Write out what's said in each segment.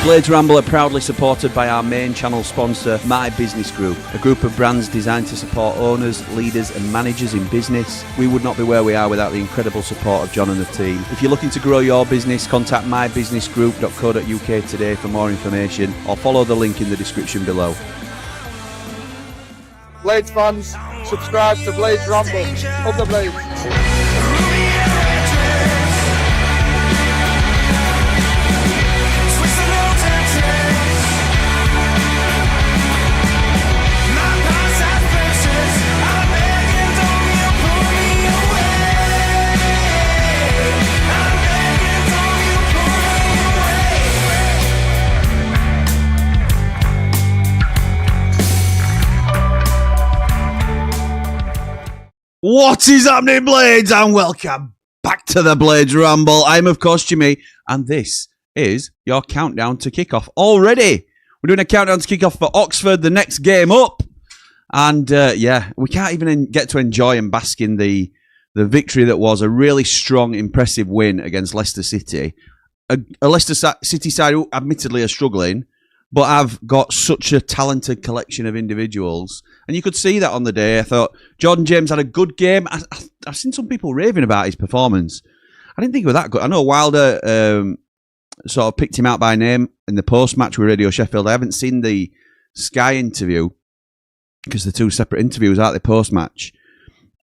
Blades Ramble are proudly supported by our main channel sponsor, My Business Group, a group of brands designed to support owners, leaders and managers in business. We would not be where we are without the incredible support of John and the team. If you're looking to grow your business, contact mybusinessgroup.co.uk today for more information or follow the link in the description below. Blades fans, subscribe to Blades Ramble. Up the Blades. What is happening, Blades? And welcome back to the Blades Ramble. I'm, of course, Jimmy, and this is your countdown to kickoff. Already, we're doing a countdown to kickoff for Oxford, the next game up. And, we can't even get to enjoy and bask in the victory that was a really strong, impressive win against Leicester City. A Leicester City side who admittedly are struggling, but I've got such a talented collection of individuals. And you could see that on the day. I thought Jordan James had a good game. I've seen some people raving about his performance. I didn't think it was that good. I know Wilder sort of picked him out by name in the post-match with Radio Sheffield. I haven't seen the Sky interview because they're two separate interviews, aren't they, post-match?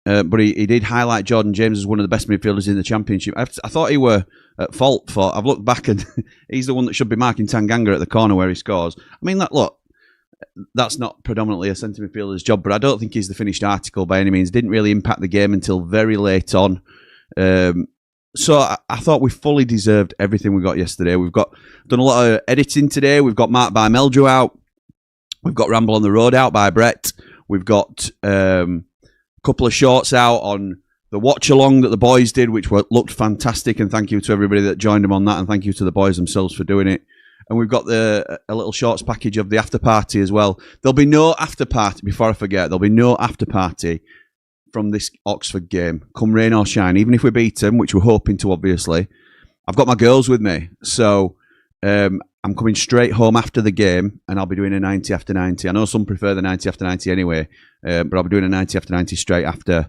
But he did highlight Jordan James as one of the best midfielders in the Championship. I thought he were at fault for. I've looked back and he's the one that should be marking Tanganga at the corner where he scores. I mean, that's not predominantly a centre midfielder's job, but I don't think he's the finished article by any means. Didn't really impact the game until very late on. So I thought we fully deserved everything we got yesterday. We've done a lot of editing today. We've got Mark by Meldrew out. We've got Ramble on the Road out by Brett. We've got a couple of shorts out on the watch-along that the boys did, which looked fantastic, and thank you to everybody that joined them on that, and thank you to the boys themselves for doing it. And we've got a little shorts package of the after-party as well. There'll be no after-party, before I forget, there'll be no after-party from this Oxford game, come rain or shine, even if we beat them, which we're hoping to, obviously. I've got my girls with me, so I'm coming straight home after the game, and I'll be doing a 90 after 90. I know some prefer the 90 after 90 anyway, but I'll be doing a 90 after 90 straight after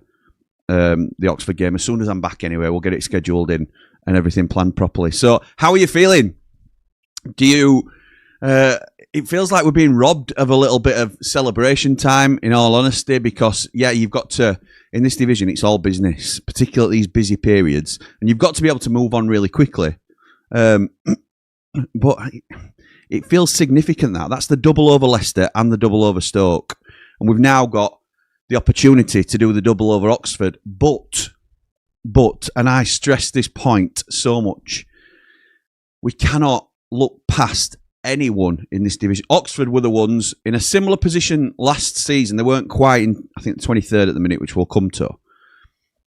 the Oxford game. As soon as I'm back anyway, we'll get it scheduled in and everything planned properly. So, how are you feeling? Do you... it feels like we're being robbed of a little bit of celebration time, in all honesty, because, you've got to... In this division, it's all business, particularly these busy periods, and you've got to be able to move on really quickly. But it feels significant that. That's the double over Leicester and the double over Stoke. And we've now got the opportunity to do the double over Oxford. But, and I stress this point so much, we cannot look past anyone in this division. Oxford were the ones in a similar position last season. They weren't quite in, I think, the 23rd at the minute, which we'll come to.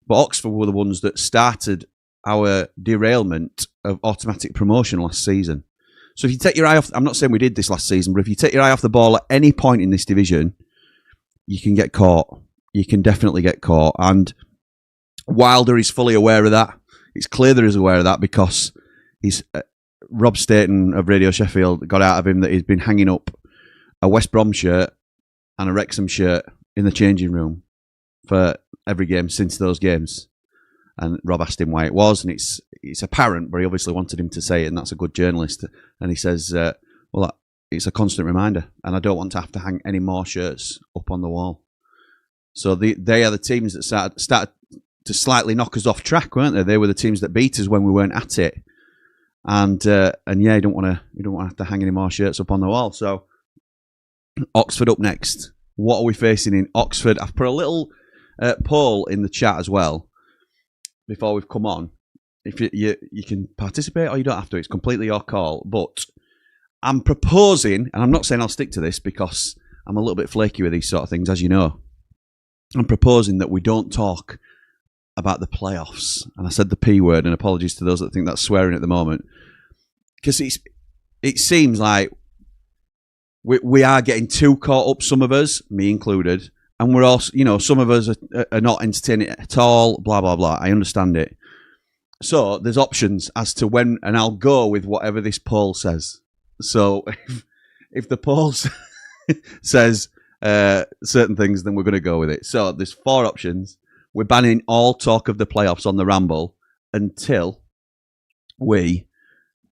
But Oxford were the ones that started our derailment of automatic promotion last season. So if you take your eye off, I'm not saying we did this last season, but if you take your eye off the ball at any point in this division, you can get caught. You can definitely get caught. And Wilder is fully aware of that. It's clear that he's aware of that because he's Rob Staten of Radio Sheffield got out of him that he's been hanging up a West Brom shirt and a Wrexham shirt in the changing room for every game since those games. And Rob asked him why it was, and it's apparent, but he obviously wanted him to say it, and that's a good journalist. And he says, it's a constant reminder, and I don't want to have to hang any more shirts up on the wall. So they are the teams that started to slightly knock us off track, weren't they? They were the teams that beat us when we weren't at it. And you don't want to have to hang any more shirts up on the wall. So Oxford up next. What are we facing in Oxford? I've put a little poll in the chat as well before we've come on. If you can participate or you don't have to, it's completely your call. But I'm proposing, and I'm not saying I'll stick to this because I'm a little bit flaky with these sort of things, as you know. I'm proposing that we don't talk about the playoffs. And I said the P word, and apologies to those that think that's swearing at the moment. Because it seems like we are getting too caught up, some of us, me included, and we're also, some of us are not entertaining it at all, blah, blah, blah. I understand it. So there's options as to when, and I'll go with whatever this poll says. So if the poll says certain things, then we're going to go with it. So there's 4 options. We're banning all talk of the playoffs on the Ramble until we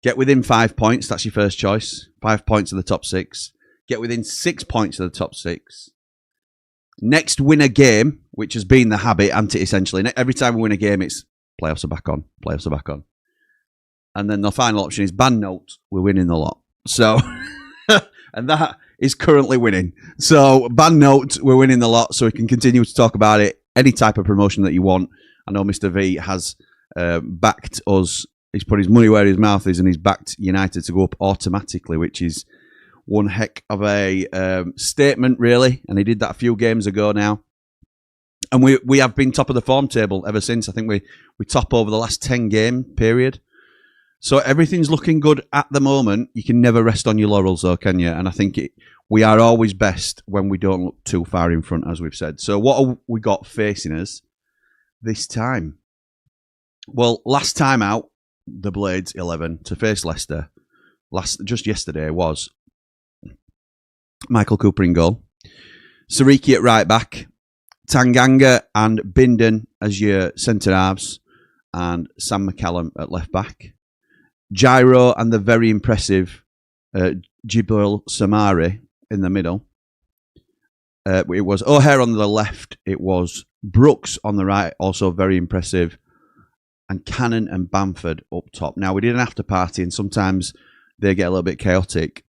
get within 5 points. That's your first choice. 5 points of the top 6. Get within 6 points of the top 6. Next, win a game, which has been the habit, essentially. Every time we win a game, it's playoffs are back on. Playoffs are back on. And then the final option is ban note. We're winning the lot. So, and that is currently winning. So, ban note, we're winning the lot. So we can continue to talk about it. Any type of promotion that you want. I know Mr. V has backed us. He's put his money where his mouth is, and he's backed United to go up automatically, which is one heck of a statement, really. And he did that a few games ago now. And we have been top of the form table ever since. I think we top over the last 10 game period. So everything's looking good at the moment. You can never rest on your laurels, though, can you? And I think we are always best when we don't look too far in front, as we've said. So what have we got facing us this time? Well, last time out, the Blades 11 to face Leicester, just yesterday, was Michael Cooper in goal, Sariki at right back, Tanganga and Bindon as your centre halves, and Sam McCallum at left back. Gyro and the very impressive Jibril Samari in the middle. It was O'Hare on the left. It was Brooks on the right, also very impressive. And Cannon and Bamford up top. Now, we did an after party, and sometimes they get a little bit chaotic.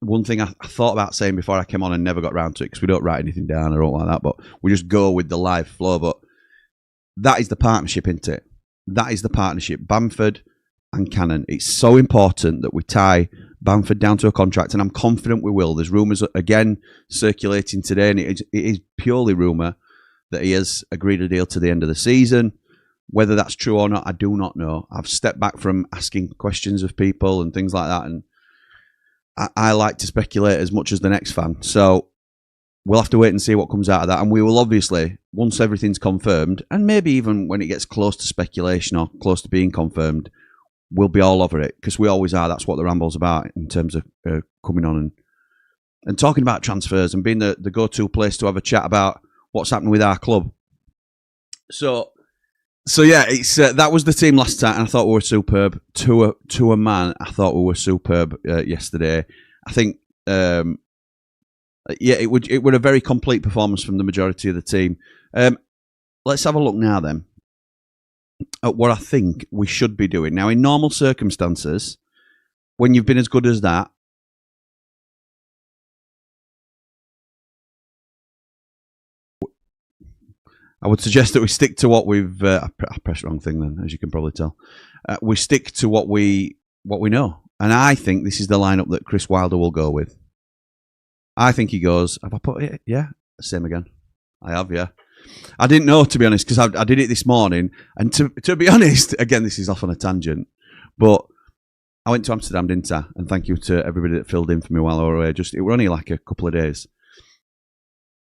One thing I thought about saying before I came on and never got around to it, because we don't write anything down or anything like that, but we just go with the live flow. But that is the partnership, isn't it? That is the partnership. Bamford and Cannon. It's so important that we tie Bamford down to a contract, and I'm confident we will. There's rumours, again, circulating today, and it is purely rumour that he has agreed a deal to the end of the season. Whether that's true or not, I do not know. I've stepped back from asking questions of people and things like that, and I like to speculate as much as the next fan. So we'll have to wait and see what comes out of that. And we will obviously, once everything's confirmed, and maybe even when it gets close to speculation or close to being confirmed, we'll be all over it, because we always are. That's what the Ramble's about in terms of coming on and talking about transfers and being the go-to place to have a chat about what's happening with our club. So yeah, it's that was the team last time, and I thought we were superb. To a man, I thought we were superb yesterday. I think, it would a very complete performance from the majority of the team. Let's have a look now then at what I think we should be doing. Now, in normal circumstances, when you've been as good as that, I would suggest that we stick to what we've... I pressed the wrong thing then, as you can probably tell. We stick to what we know. And I think this is the lineup that Chris Wilder will go with. I think he goes... Have I put it? Yeah? Same again. I have, yeah. I didn't know, to be honest, because I did it this morning. And to be honest, again, this is off on a tangent, but I went to Amsterdam, didn't I? And thank you to everybody that filled in for me while I was away. It were only like a couple of days.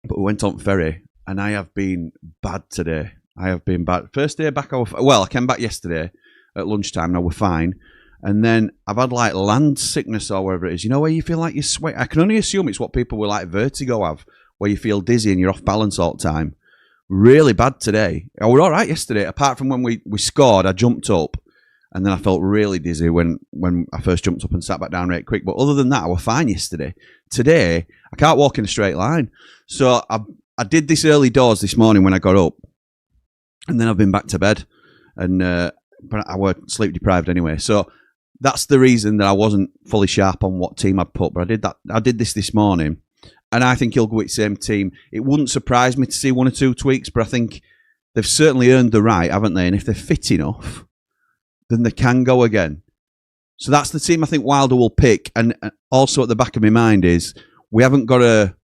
But we went on ferry. And I have been bad today. I have been bad. First day back, I came back yesterday at lunchtime. Now we're fine. And then I've had like land sickness or whatever it is. You know, where you feel like you sweat. I can only assume it's what people with like vertigo have, where you feel dizzy and you're off balance all the time. Really bad today. I was all right yesterday. Apart from when we scored, I jumped up. And then I felt really dizzy when I first jumped up and sat back down right quick. But other than that, I was fine yesterday. Today, I can't walk in a straight line. So I did this early doors this morning when I got up, and then I've been back to bed, and but I was sleep deprived anyway. So that's the reason that I wasn't fully sharp on what team I'd put. But I did that. I did this morning, and I think he'll go with the same team. It wouldn't surprise me to see one or two tweaks, but I think they've certainly earned the right, haven't they? And if they're fit enough, then they can go again. So that's the team I think Wilder will pick. And also at the back of my mind is we haven't got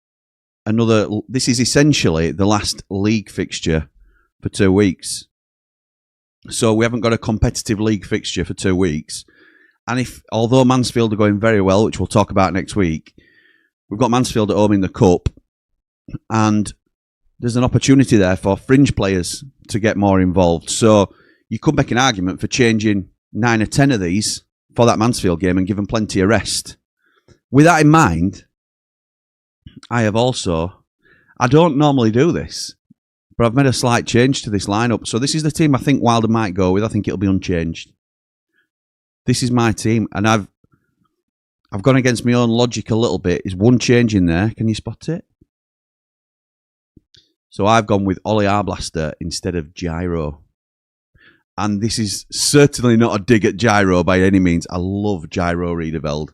this is essentially the last league fixture for 2 weeks. So we haven't got a competitive league fixture for 2 weeks. And although Mansfield are going very well, which we'll talk about next week, we've got Mansfield at home in the Cup. And there's an opportunity there for fringe players to get more involved. So you could make an argument for changing 9 or 10 of these for that Mansfield game and give them plenty of rest. With that in mind, I don't normally do this, but I've made a slight change to this lineup. So this is the team I think Wilder might go with. I think it'll be unchanged. This is my team, and I've gone against my own logic a little bit. Is one change in there? Can you spot it? So I've gone with Ollie Arblaster instead of Gyro. And this is certainly not a dig at Gyro by any means. I love Gyro Riedeveld.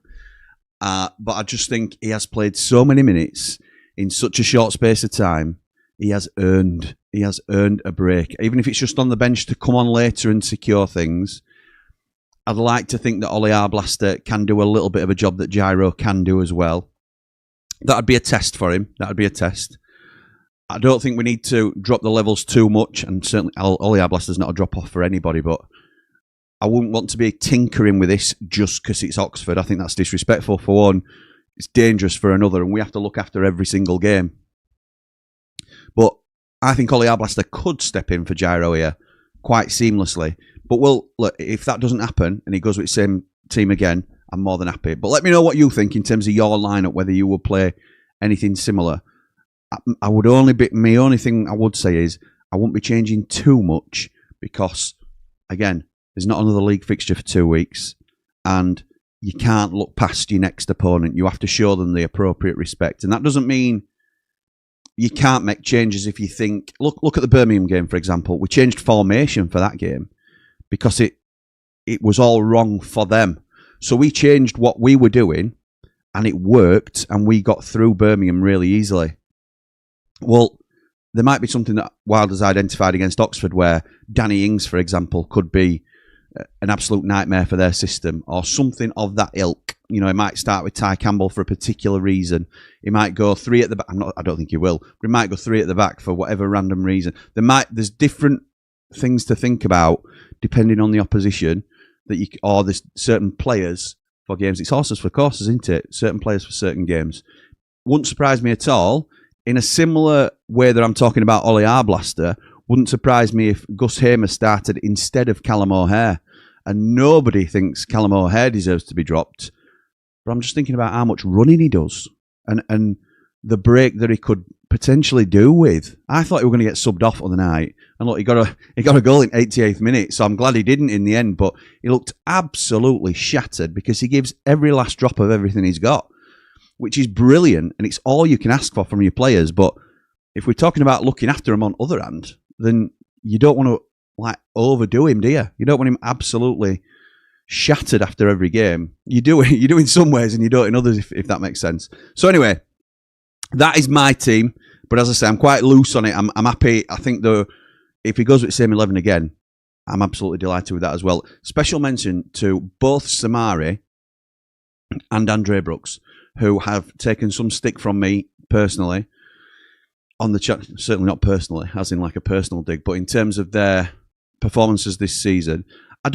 But I just think he has played so many minutes in such a short space of time. He has earned a break. Even if it's just on the bench to come on later and secure things. I'd like to think that Ollie Arblaster can do a little bit of a job that Gyro can do as well. That'd be a test for him. That'd be a test. I don't think we need to drop the levels too much, and certainly Ollie Arblaster's not a drop-off for anybody, but I wouldn't want to be tinkering with this just because it's Oxford. I think that's disrespectful for one. It's dangerous for another, and we have to look after every single game. But I think Ollie Arblaster could step in for Gyro here quite seamlessly. But look, if that doesn't happen and he goes with the same team again, I'm more than happy. But let me know what you think in terms of your lineup, whether you would play anything similar. My only thing I would say is I won't be changing too much because, again, there's not another league fixture for 2 weeks, and you can't look past your next opponent. You have to show them the appropriate respect, and that doesn't mean you can't make changes if you think. Look at the Birmingham game, for example. We changed formation for that game because it was all wrong for them. So we changed what we were doing, and it worked, and we got through Birmingham really easily. Well, there might be something that Wilder's identified against Oxford where Danny Ings, for example, could be an absolute nightmare for their system or something of that ilk. You know, he might start with Ty Campbell for a particular reason. He might go 3 at the back. I don't think he will, but he might go 3 at the back for whatever random reason. There's different things to think about depending on the opposition or there's certain players for games. It's horses for courses, isn't it? Certain players for certain games. Wouldn't surprise me at all. In a similar way that I'm talking about Ollie Arblaster, wouldn't surprise me if Gus Hamer started instead of Callum O'Hare. And nobody thinks Callum O'Hare deserves to be dropped. But I'm just thinking about how much running he does and the break that he could potentially do with. I thought he was going to get subbed off on the night. And look, he got a goal in 88th minute, so I'm glad he didn't in the end. But he looked absolutely shattered because he gives every last drop of everything he's got, which is brilliant, and it's all you can ask for from your players. But if we're talking about looking after him on the other hand, then you don't want to overdo him, do you? You don't want him absolutely shattered after every game. You do in some ways, and you don't in others, if that makes sense. So anyway, that is my team. But as I say, I'm quite loose on it. I'm happy. I think though, if he goes with the same 11 again, I'm absolutely delighted with that as well. Special mention to both Samari and Andre Brooks, who have taken some stick from me personally on the chat. Certainly not personally, as in like a personal dig, but in terms of their performances this season, I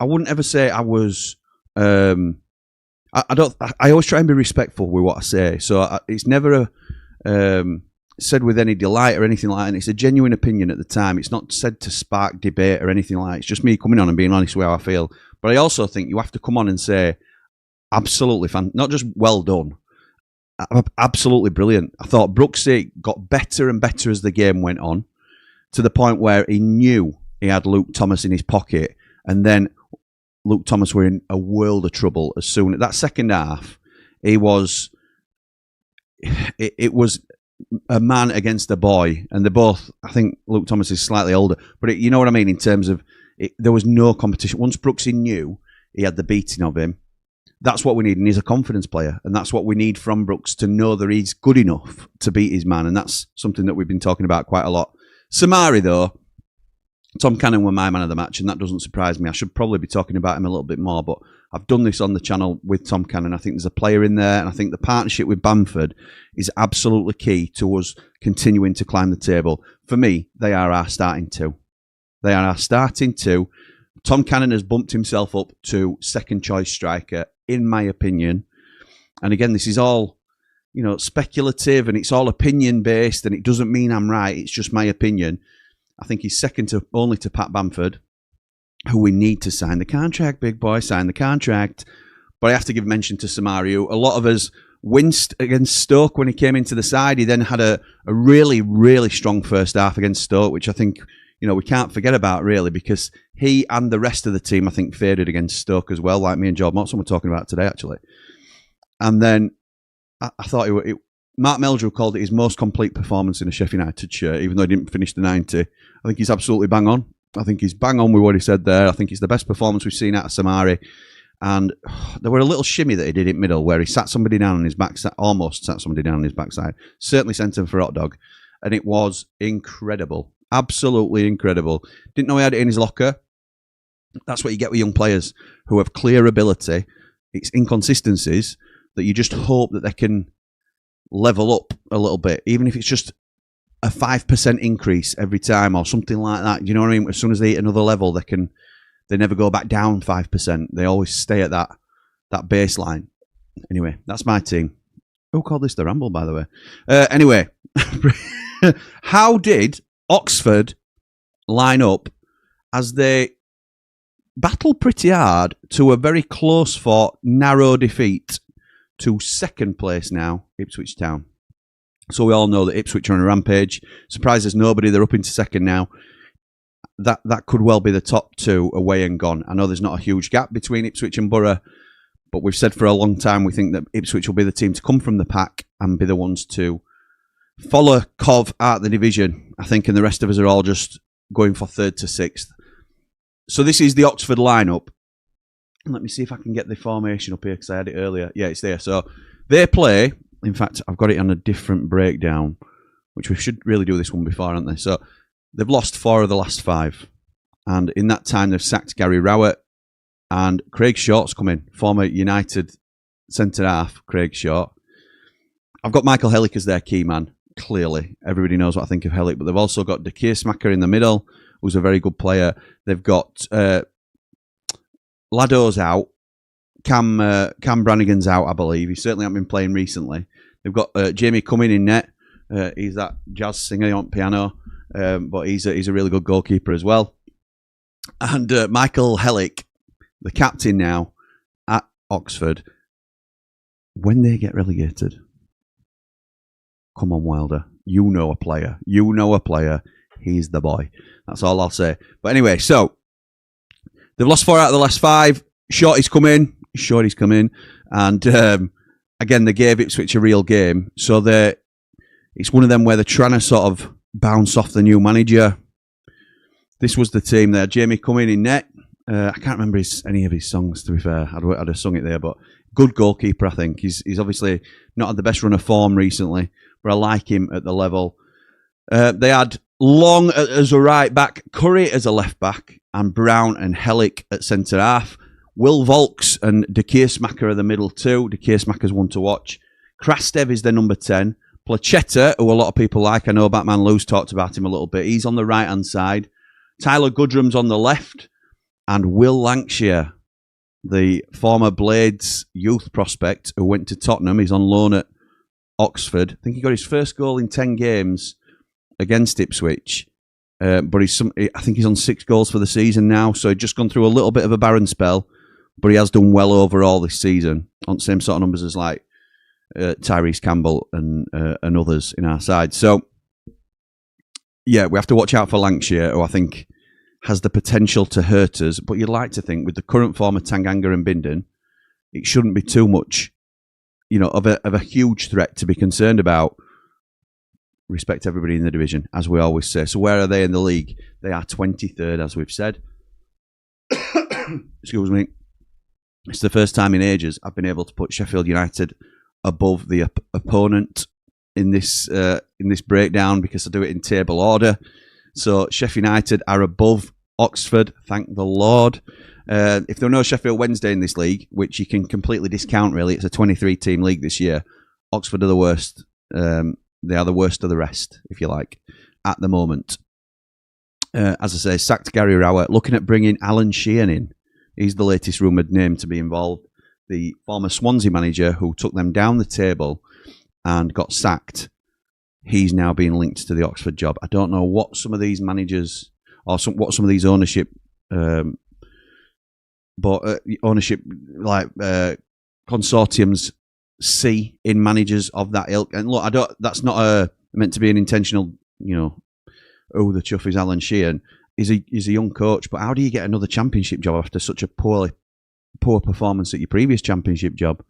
wouldn't ever say I was. I always try and be respectful with what I say, so it's never said with any delight or anything like that. And it's a genuine opinion at the time. It's not said to spark debate or anything like that. It's just me coming on and being honest with how I feel. But I also think you have to come on and say, absolutely not just well done, absolutely brilliant. I thought Brooksy got better and better as the game went on, to the point where he knew he had Luke Thomas in his pocket, and then Luke Thomas were in a world of trouble as soon as that second half. It was a man against a boy, and they're both, I think Luke Thomas is slightly older, but you know what I mean in terms of there was no competition. Once Brooksy knew he had the beating of him, that's what we need, and he's a confidence player, and that's what we need from Brooks, to know that he's good enough to beat his man, and that's something that we've been talking about quite a lot. Samari, though, Tom Cannon were my man of the match, and that doesn't surprise me. I should probably be talking about him a little bit more, but I've done this on the channel with Tom Cannon. I think there's a player in there, and I think the partnership with Bamford is absolutely key to us continuing to climb the table. For me, they are our starting two. They are our starting two. Tom Cannon has bumped himself up to second choice striker, in my opinion. And again, this is all, speculative, and it's all opinion based, and it doesn't mean I'm right. It's just my opinion. I think he's second only to Pat Bamford. who we need to sign the contract, big boy, sign the contract. But I have to give mention to Samario. A lot of us winced against Stoke when he came into the side. He then had a really, really strong first half against Stoke, which I think, we can't forget about, really, because he and the rest of the team, I think, faded against Stoke as well, like me and Job Motson were talking about today, actually. And then I thought Mark Meldrew called it his most complete performance in a Sheffield United shirt, even though he didn't finish the 90. I think he's absolutely bang on. I think he's bang on with what he said there. I think it's the best performance we've seen out of Samari. And there were a little shimmy that he did in middle where he sat somebody down on his backside, almost sat somebody down on his backside. Certainly sent him for hot dog. And it was incredible. Absolutely incredible. Didn't know he had it in his locker. That's what you get with young players who have clear ability. It's inconsistencies that you just hope that they can level up a little bit, even if it's just a 5% increase every time or something like that. You know what I mean? As soon as they hit another level, they never go back down 5%. They always stay at that baseline. Anyway, that's my team. Who called this the Ramble, by the way? Anyway, how did Oxford line up as they battle pretty hard to a very close fought, narrow defeat to second place now, Ipswich Town? So we all know that Ipswich are on a rampage. Surprised there's nobody. They're up into second now. That could well be the top two away and gone. I know there's not a huge gap between Ipswich and Borough, but we've said for a long time we think that Ipswich will be the team to come from the pack and be the ones to follow Cov out the division, I think, and the rest of us are all just going for third to sixth. So this is the Oxford lineup. Let me see if I can get the formation up here because I had it earlier. Yeah, it's there. So they play. In fact, I've got it on a different breakdown, which we should really do this one before, aren't they? So they've lost 4 of the last 5. And in that time, they've sacked Gary Rowett and Craig Short's come in, former United centre-half, Craig Short. I've got Michael Hellick as their key man, clearly. Everybody knows what I think of Hellick, but they've also got De Keersmaker in the middle, who's a very good player. They've got Lado's out. Cam Brannigan's out, I believe. He certainly hasn't been playing recently. They've got Jamie Cumming in net. He's that jazz singer on piano, but he's a really good goalkeeper as well. And Michael Hellick, the captain now at Oxford, when they get relegated, come on, Wilder. You know a player. You know a player. He's the boy. That's all I'll say. But anyway, so they've lost 4 out of the last 5. Shorty's come in. And again, they gave Ipswich a real game. So it's one of them where they're trying to sort of bounce off the new manager. This was the team there. Jamie Cumming in net. I can't remember any of his songs, to be fair. I'd have sung it there, but good goalkeeper, I think. He's obviously not had the best run of form recently, but I like him at the level. They had Long as a right back, Curry as a left back, and Brown and Hellick at centre half. Will Volks and De Keersmaker are the middle two. De Keersmaker's one to watch. Krastev is their number 10. Plachetta, who a lot of people like. I know Batman Lou's talked about him a little bit. He's on the right-hand side. Tyler Goodrum's on the left. And Will Lancashire, the former Blades youth prospect who went to Tottenham. He's on loan at Oxford. I think he got his first goal in 10 games against Ipswich. But I think he's on 6 goals for the season now. So he's just gone through a little bit of a barren spell. But he has done well overall this season. On the same sort of numbers as like Tyrese Campbell and others in our side. So, yeah, we have to watch out for Lancashire, who I think has the potential to hurt us. But you'd like to think with the current form of Tanganga and Bindon, it shouldn't be too much, of a huge threat to be concerned about. Respect everybody in the division, as we always say. So where are they in the league? They are 23rd, as we've said. Excuse me. It's the first time in ages I've been able to put Sheffield United above the opponent in this breakdown because I do it in table order. So Sheffield United are above Oxford, thank the Lord. If there were no Sheffield Wednesday in this league, which you can completely discount really, it's a 23-team league this year, Oxford are the worst. They are the worst of the rest, if you like, at the moment. As I say, sacked Gary Rowett, looking at bringing Alan Sheehan in. He's the latest rumoured name to be involved. The former Swansea manager who took them down the table and got sacked. He's now being linked to the Oxford job. I don't know what some of these managers or what some of these ownership but ownership, like consortiums, see in managers of that ilk. And look, that's not meant to be an intentional, oh, the chuff is Alan Sheehan. He's a young coach, but how do you get another championship job after such a poor performance at your previous championship job?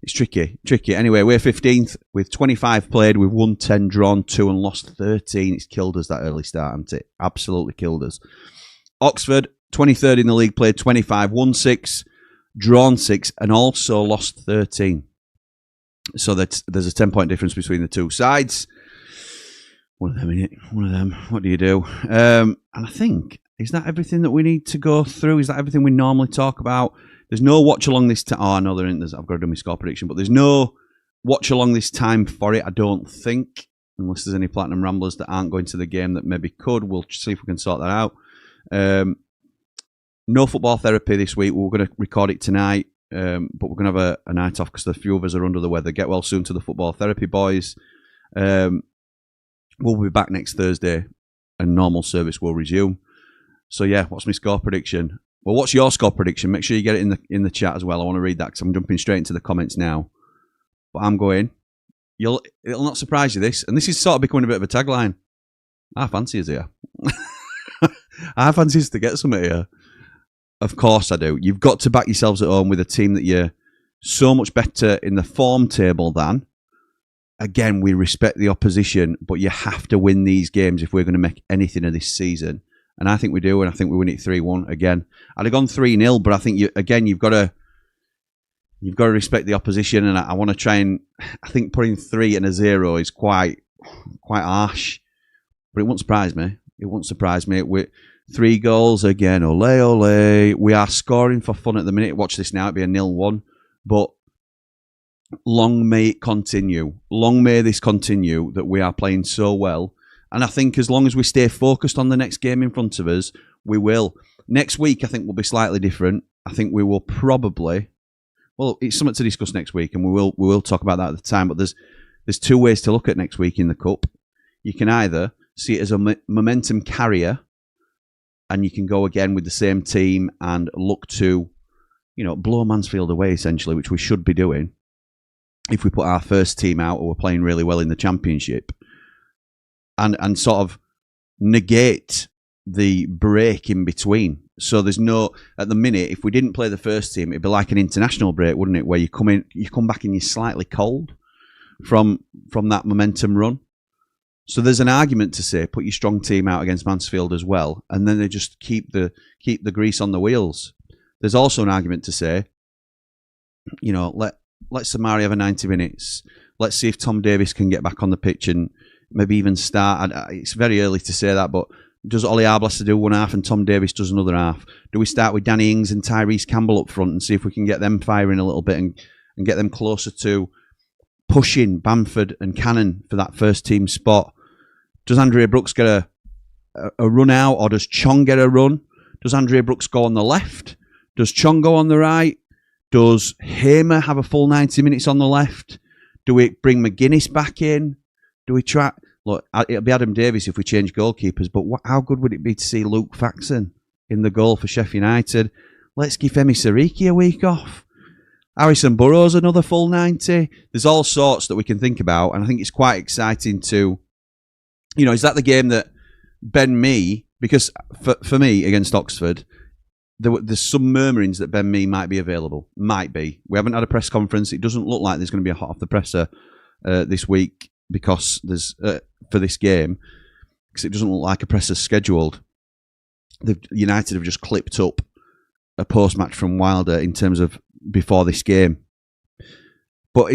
It's tricky. Anyway, we're 15th with 25 played. We've won 10, drawn 2 and lost 13. It's killed us, that early start, hasn't it? Absolutely killed us. Oxford, 23rd in the league, played 25, won 6, drawn 6 and also lost 13. So there's a 10-point difference between the two sides. One of them, innit? One of them. What do you do? And I think, is that everything that we need to go through? Is that everything we normally talk about? There's no watch along this time. Oh, no, there isn't. I've got to do my score prediction. But there's no watch along this time for it, I don't think. Unless there's any Platinum Ramblers that aren't going to the game that maybe could. We'll see if we can sort that out. No football therapy this week. We're going to record it tonight. But we're going to have a night off because a few of us are under the weather. Get well soon to the football therapy boys. We'll be back next Thursday and normal service will resume. So yeah, what's my score prediction? Well, what's your score prediction? Make sure you get it in the chat as well. I want to read that because I'm jumping straight into the comments now. But I'm going. It'll not surprise you this, and this is sort of becoming a bit of a tagline. I fancy us here. I fancy us to get something here. Of course I do. You've got to back yourselves at home with a team that you're so much better in the form table than. Again, we respect the opposition, but you have to win these games if we're going to make anything of this season. And I think we do, and I think we win it 3-1 again. I'd have gone 3-0, but I think you've got to respect the opposition, and I want to try and. I think putting 3 and a 0 is quite harsh, but it won't surprise me. It won't surprise me. We're 3 goals again. Ole ole. We are scoring for fun at the minute. Watch this now. It'd be a 0-1, but. Long may it continue. Long may this continue that we are playing so well. And I think as long as we stay focused on the next game in front of us, we will. Next week, I think, will be slightly different. I think we will probably... Well, it's something to discuss next week, and we will talk about that at the time. But there's 2 ways to look at next week in the Cup. You can either see it as a momentum carrier, and you can go again with the same team and look to, blow Mansfield away, essentially, which we should be doing. If we put our first team out or we're playing really well in the championship and sort of negate the break in between. So there's no, at the minute, if we didn't play the first team, it'd be like an international break, wouldn't it? Where you come back and you're slightly cold from that momentum run. So there's an argument to say, put your strong team out against Mansfield as well. And then they just keep the grease on the wheels. There's also an argument to say, let Samari have a 90 minutes. Let's see if Tom Davies can get back on the pitch and maybe even start. It's very early to say that, but does Ollie Arblas to do one half and Tom Davies does another half? Do we start with Danny Ings and Tyrese Campbell up front and see if we can get them firing a little bit and get them closer to pushing Bamford and Cannon for that first team spot? Does Andrea Brooks get a run out, or does Chong get a run? Does Andrea Brooks go on the left? Does Chong go on the right? Does Hamer have a full 90 minutes on the left? Do we bring McGuinness back in? Do we try... Look, it'll be Adam Davies if we change goalkeepers, but how good would it be to see Luke Faxon in the goal for Sheffield United? Let's give Femi Sariki a week off. Harrison Burrows another full 90. There's all sorts that we can think about, and I think it's quite exciting to... is that the game that Ben Mee... Because for me, against Oxford... There's some murmurings that Ben Mee might be available. Might be. We haven't had a press conference. It doesn't look like there's going to be a hot off the presser this week because there's for this game, because it doesn't look like a presser's scheduled. United have just clipped up a post-match from Wilder in terms of before this game. But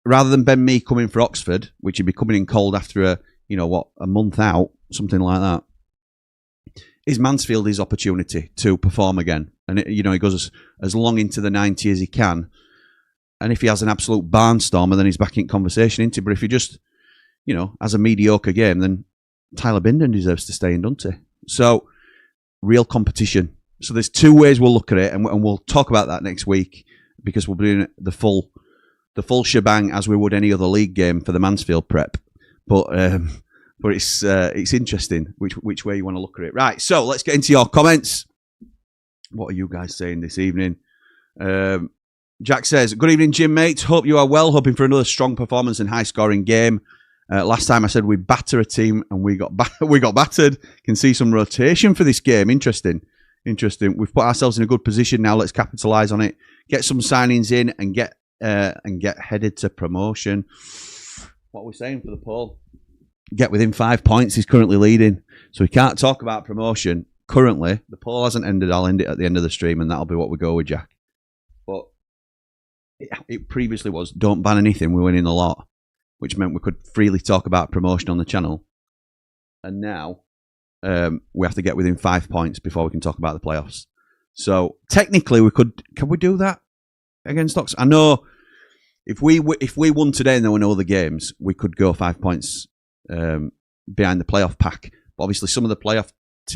rather than Ben Mee coming for Oxford, which would be coming in cold after a month out, something like that, is Mansfield his opportunity to perform again. And, he goes as long into the 90 as he can. And if he has an absolute barnstormer, then he's back in conversation, isn't he? But if he just, has a mediocre game, then Tyler Bindon deserves to stay in, doesn't he? So, real competition. So there's 2 ways we'll look at it, and we'll talk about that next week, because we'll be doing the full shebang as we would any other league game for the Mansfield prep. But it's interesting which way you want to look at it. Right, so let's get into your comments. What are you guys saying this evening? Jack says, good evening, Jim, mates. Hope you are well. Hoping for another strong performance and high-scoring game. Last time I said we'd batter a team, and we got battered. Can see some rotation for this game. Interesting. We've put ourselves in a good position now. Let's capitalise on it. Get some signings in and get headed to promotion. What are we saying for the poll? Get within 5 points. He's currently leading, so we can't talk about promotion currently. The poll hasn't ended. I'll end it at the end of the stream, and that'll be what we go with, Jack. But it previously was don't ban anything. We're winning a lot, which meant we could freely talk about promotion on the channel. And now we have to get within 5 points before we can talk about the playoffs. So technically, we could. Can we do that against Ox? I know if we won today and there were no other games, we could go 5 points behind the playoff pack. But obviously, some of the playoff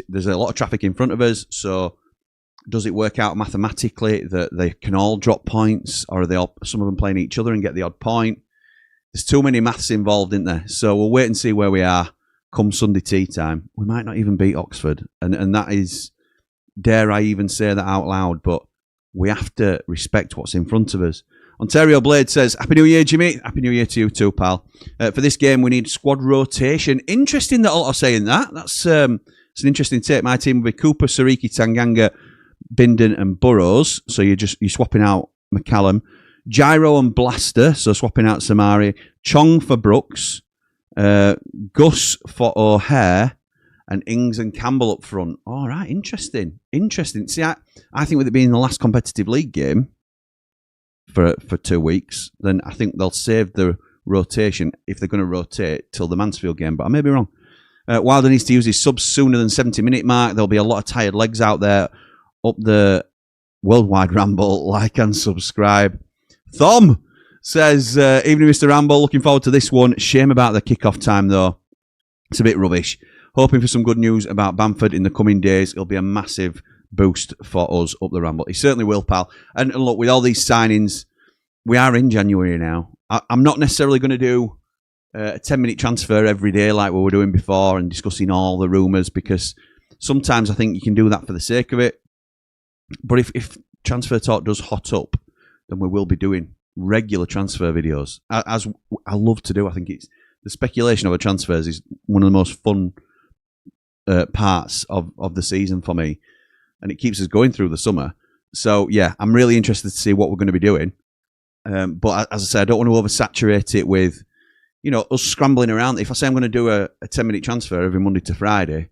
there's a lot of traffic in front of us. So does it work out mathematically that they can all drop points, or are they all, some of them playing each other and get the odd point? There's too many maths involved, isn't there? So we'll wait and see where we are come Sunday tea time. We might not even beat Oxford, and that is, dare I even say that out loud, but we have to respect what's in front of us. Ontario Blade says, Happy New Year, Jimmy. Happy New Year to you too, pal. For this game, we need squad rotation. Interesting that Otto's saying that. That's it's an interesting take. My team will be Cooper, Sariki, Tanganga, Bindon and Burrows. So you're swapping out McCallum. Gyro and Blaster, so swapping out Samari. Chong for Brooks. Gus for O'Hare. And Ings and Campbell up front. All right, interesting. See, I think with it being the last competitive league game for 2 weeks, then I think they'll save the rotation if they're going to rotate till the Mansfield game. But I may be wrong. Wilder needs to use his subs sooner than 70-minute mark. There'll be a lot of tired legs out there. Up the worldwide Ramble, like and subscribe. Thom says, evening, Mr. Ramble. Looking forward to this one. Shame about the kickoff time, though. It's a bit rubbish. Hoping for some good news about Bamford in the coming days. It'll be a massive boost for us up the Ramble. He certainly will, pal. And look, with all these signings, we are in January now. I'm not necessarily going to do a 10-minute transfer every day like we were doing before and discussing all the rumours, because sometimes I think you can do that for the sake of it. But if transfer talk does hot up, then we will be doing regular transfer videos, as I love to do. I think it's the speculation of a transfers is one of the most fun parts of the season for me, and it keeps us going through the summer. So yeah, I'm really interested to see what we're going to be doing. But as I said, I don't want to oversaturate it with, us scrambling around. If I say I'm going to do a 10-minute transfer every Monday to Friday,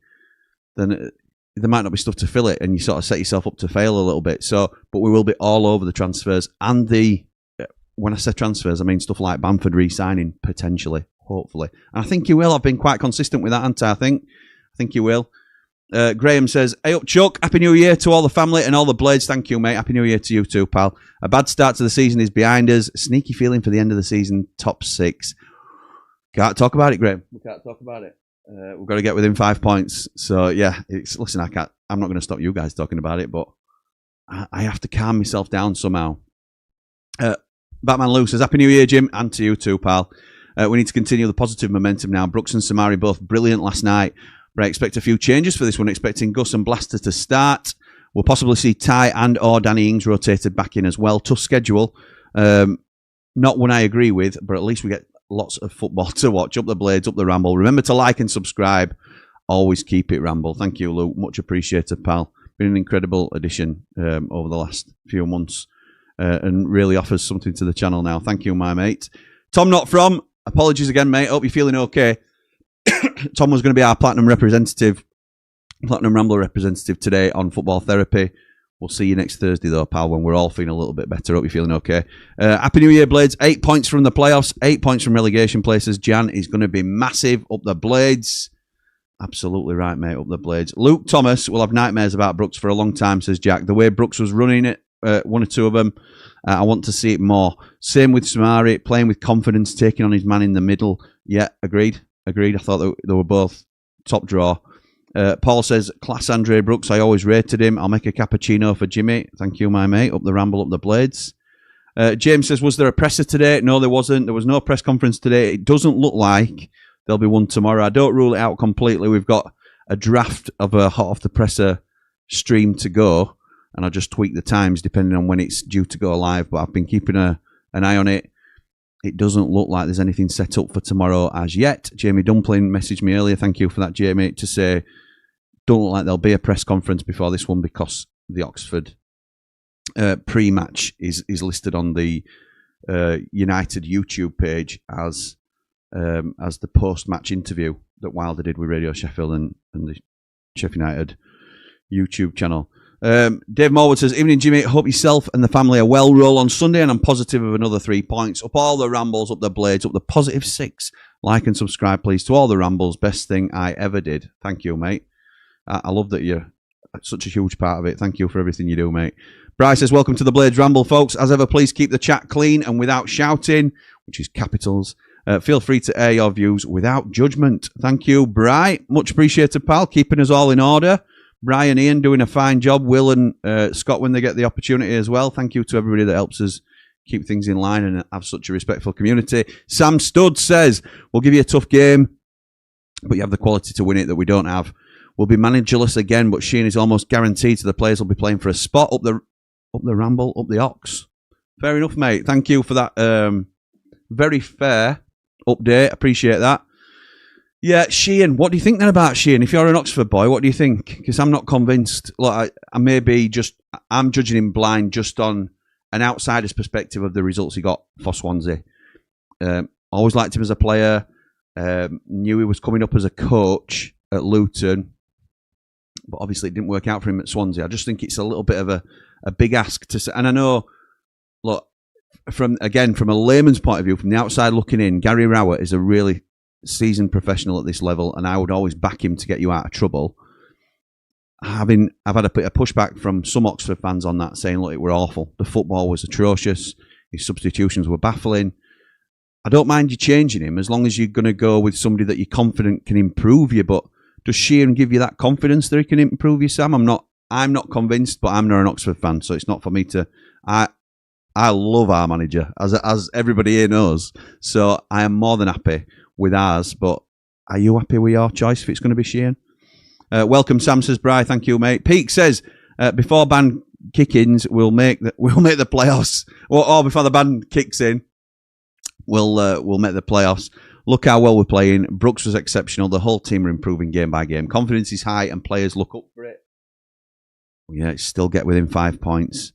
then there might not be stuff to fill it, and you sort of set yourself up to fail a little bit. So, but we will be all over the transfers, and when I say transfers, I mean stuff like Bamford re-signing potentially, hopefully, and I think you will. I've been quite consistent with that, haven't I? I think you will. Graham says, hey up Chuck, Happy New Year to all the family and all the Blades. Thank you, mate. Happy New Year to you too, pal. A bad start to the season is behind us. Sneaky feeling for the end of the season, top 6. Can't talk about it, Graham. We can't talk about it. We've got to get within 5 points. So yeah, listen, I'm not going to stop you guys talking about it, but I have to calm myself down somehow. Batman Lou says, Happy New Year, Jim, and to you too, pal. We need to continue the positive momentum now. Brooks and Samari both brilliant last night. But I expect a few changes for this one, expecting Gus and Blaster to start. We'll possibly see Ty and or Danny Ings rotated back in as well. Tough schedule. Not one I agree with, but at least we get lots of football to watch. Up the Blades, up the Ramble. Remember to like and subscribe. Always keep it Ramble. Thank you, Luke. Much appreciated, pal. Been an incredible addition over the last few months and really offers something to the channel now. Thank you, my mate. Tom Not From. Apologies again, mate. Hope you're feeling okay. Tom was going to be our Platinum Rambler representative today on Football Therapy. We'll see you next Thursday, though, pal, when we're all feeling a little bit better. Hope you're feeling okay. Happy New Year, Blades. 8 points from the playoffs, 8 points from relegation places. Jan is going to be massive up the Blades. Absolutely right, mate, up the Blades. Luke Thomas will have nightmares about Brooks for a long time, says Jack. The way Brooks was running it, one or two of them, I want to see it more. Same with Samari, playing with confidence, taking on his man in the middle. Yeah, agreed. I thought they were both top draw. Paul says, class Andre Brooks. I always rated him. I'll make a cappuccino for Jimmy. Thank you, my mate. Up the Ramble, up the Blades. James says, was there a presser today? No, there wasn't. There was no press conference today. It doesn't look like there'll be one tomorrow. I don't rule it out completely. We've got a draft of a hot off the presser stream to go. and I'll just tweak the times depending on when it's due to go live. But I've been keeping an eye on it. It doesn't look like there's anything set up for tomorrow as yet. Jamie Dumpling messaged me earlier. Thank you for that, Jamie, to say don't look like there'll be a press conference before this one because the Oxford pre-match is listed on the United YouTube page as the post-match interview that Wilder did with Radio Sheffield and the Sheffield United YouTube channel. Dave Morwood says, evening Jimmy, hope yourself and the family are well. Roll on Sunday and I'm positive of another 3 points. Up all the rambles, up the blades, up the positive 6. Like and subscribe please to all the rambles. Best thing I ever did. Thank you, mate. I love that you're such a huge part of it. Thank you for everything you do, mate. Bryce says, welcome to the Blades Ramble, folks. As ever, please keep the chat clean and without shouting, which is capitals. Feel free to air your views without judgment. Thank you, Bry. Much appreciated, pal. Keeping us all in order. Brian, Ian doing a fine job. Will and Scott when they get the opportunity as well. Thank you to everybody that helps us keep things in line and have such a respectful community. Sam Studd says, we'll give you a tough game, but you have the quality to win it that we don't have. We'll be managerless again, but Sheehan is almost guaranteed to the players will be playing for a spot up the Ramble, up the Ox. Fair enough, mate. Thank you for that very fair update. Appreciate that. Yeah, Sheehan. What do you think then about Sheehan? If you're an Oxford boy, what do you think? Because I'm not convinced. Like, I may be I'm judging him blind just on an outsider's perspective of the results he got for Swansea. Always liked him as a player. Knew he was coming up as a coach at Luton. But obviously it didn't work out for him at Swansea. I just think it's a little bit of a big ask to say. And I know, look, from a layman's point of view, from the outside looking in, Gary Rowett is a really seasoned professional at this level, and I would always back him to get you out of trouble. I've had a pushback from some Oxford fans on that, saying, look, it were awful. The football was atrocious. His substitutions were baffling. I don't mind you changing him as long as you're going to go with somebody that you're confident can improve you. But does Sheehan give you that confidence that he can improve you, Sam? I'm not convinced, but I'm not an Oxford fan, so it's not for me to. I love our manager, as everybody here knows. So I am more than happy with ours. But are you happy with your choice if it's going to be Sheehan? Welcome, Sam says, Bri. Thank you, mate. Peake says, before ban kick-ins, we'll make the playoffs. Or before the ban kicks in, we'll make the playoffs. Look how well we're playing. Brooks was exceptional. The whole team are improving game by game. Confidence is high and players look up for it. Yeah, still get within 5 points.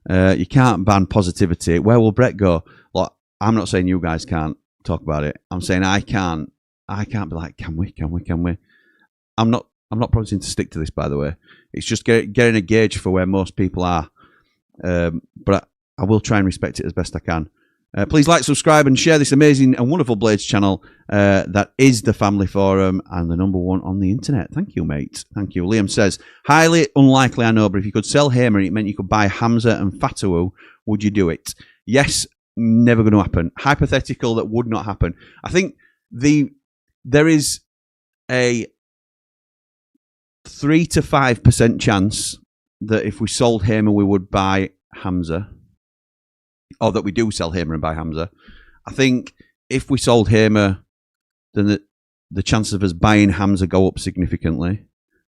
You can't ban positivity. Where will Brett go? Look, I'm not saying you guys can't talk about it. I'm saying I can't be like, can we? I'm not promising to stick to this, by the way. It's just getting a gauge for where most people are. But I will try and respect it as best I can. Please like, subscribe, and share this amazing and wonderful Blades channel that is the family forum and the #1 on the internet. Thank you, mate. Thank you. Liam says, highly unlikely, I know, but if you could sell Hamer and it meant you could buy Hamza and Fatawu, would you do it? Yes, never going to happen. Hypothetical, that would not happen. I think there is a 3 to 5% chance that if we sold Hamer, we would buy Hamza. Or that we do sell Hamer and buy Hamza. I think if we sold Hamer, then the chances of us buying Hamza go up significantly.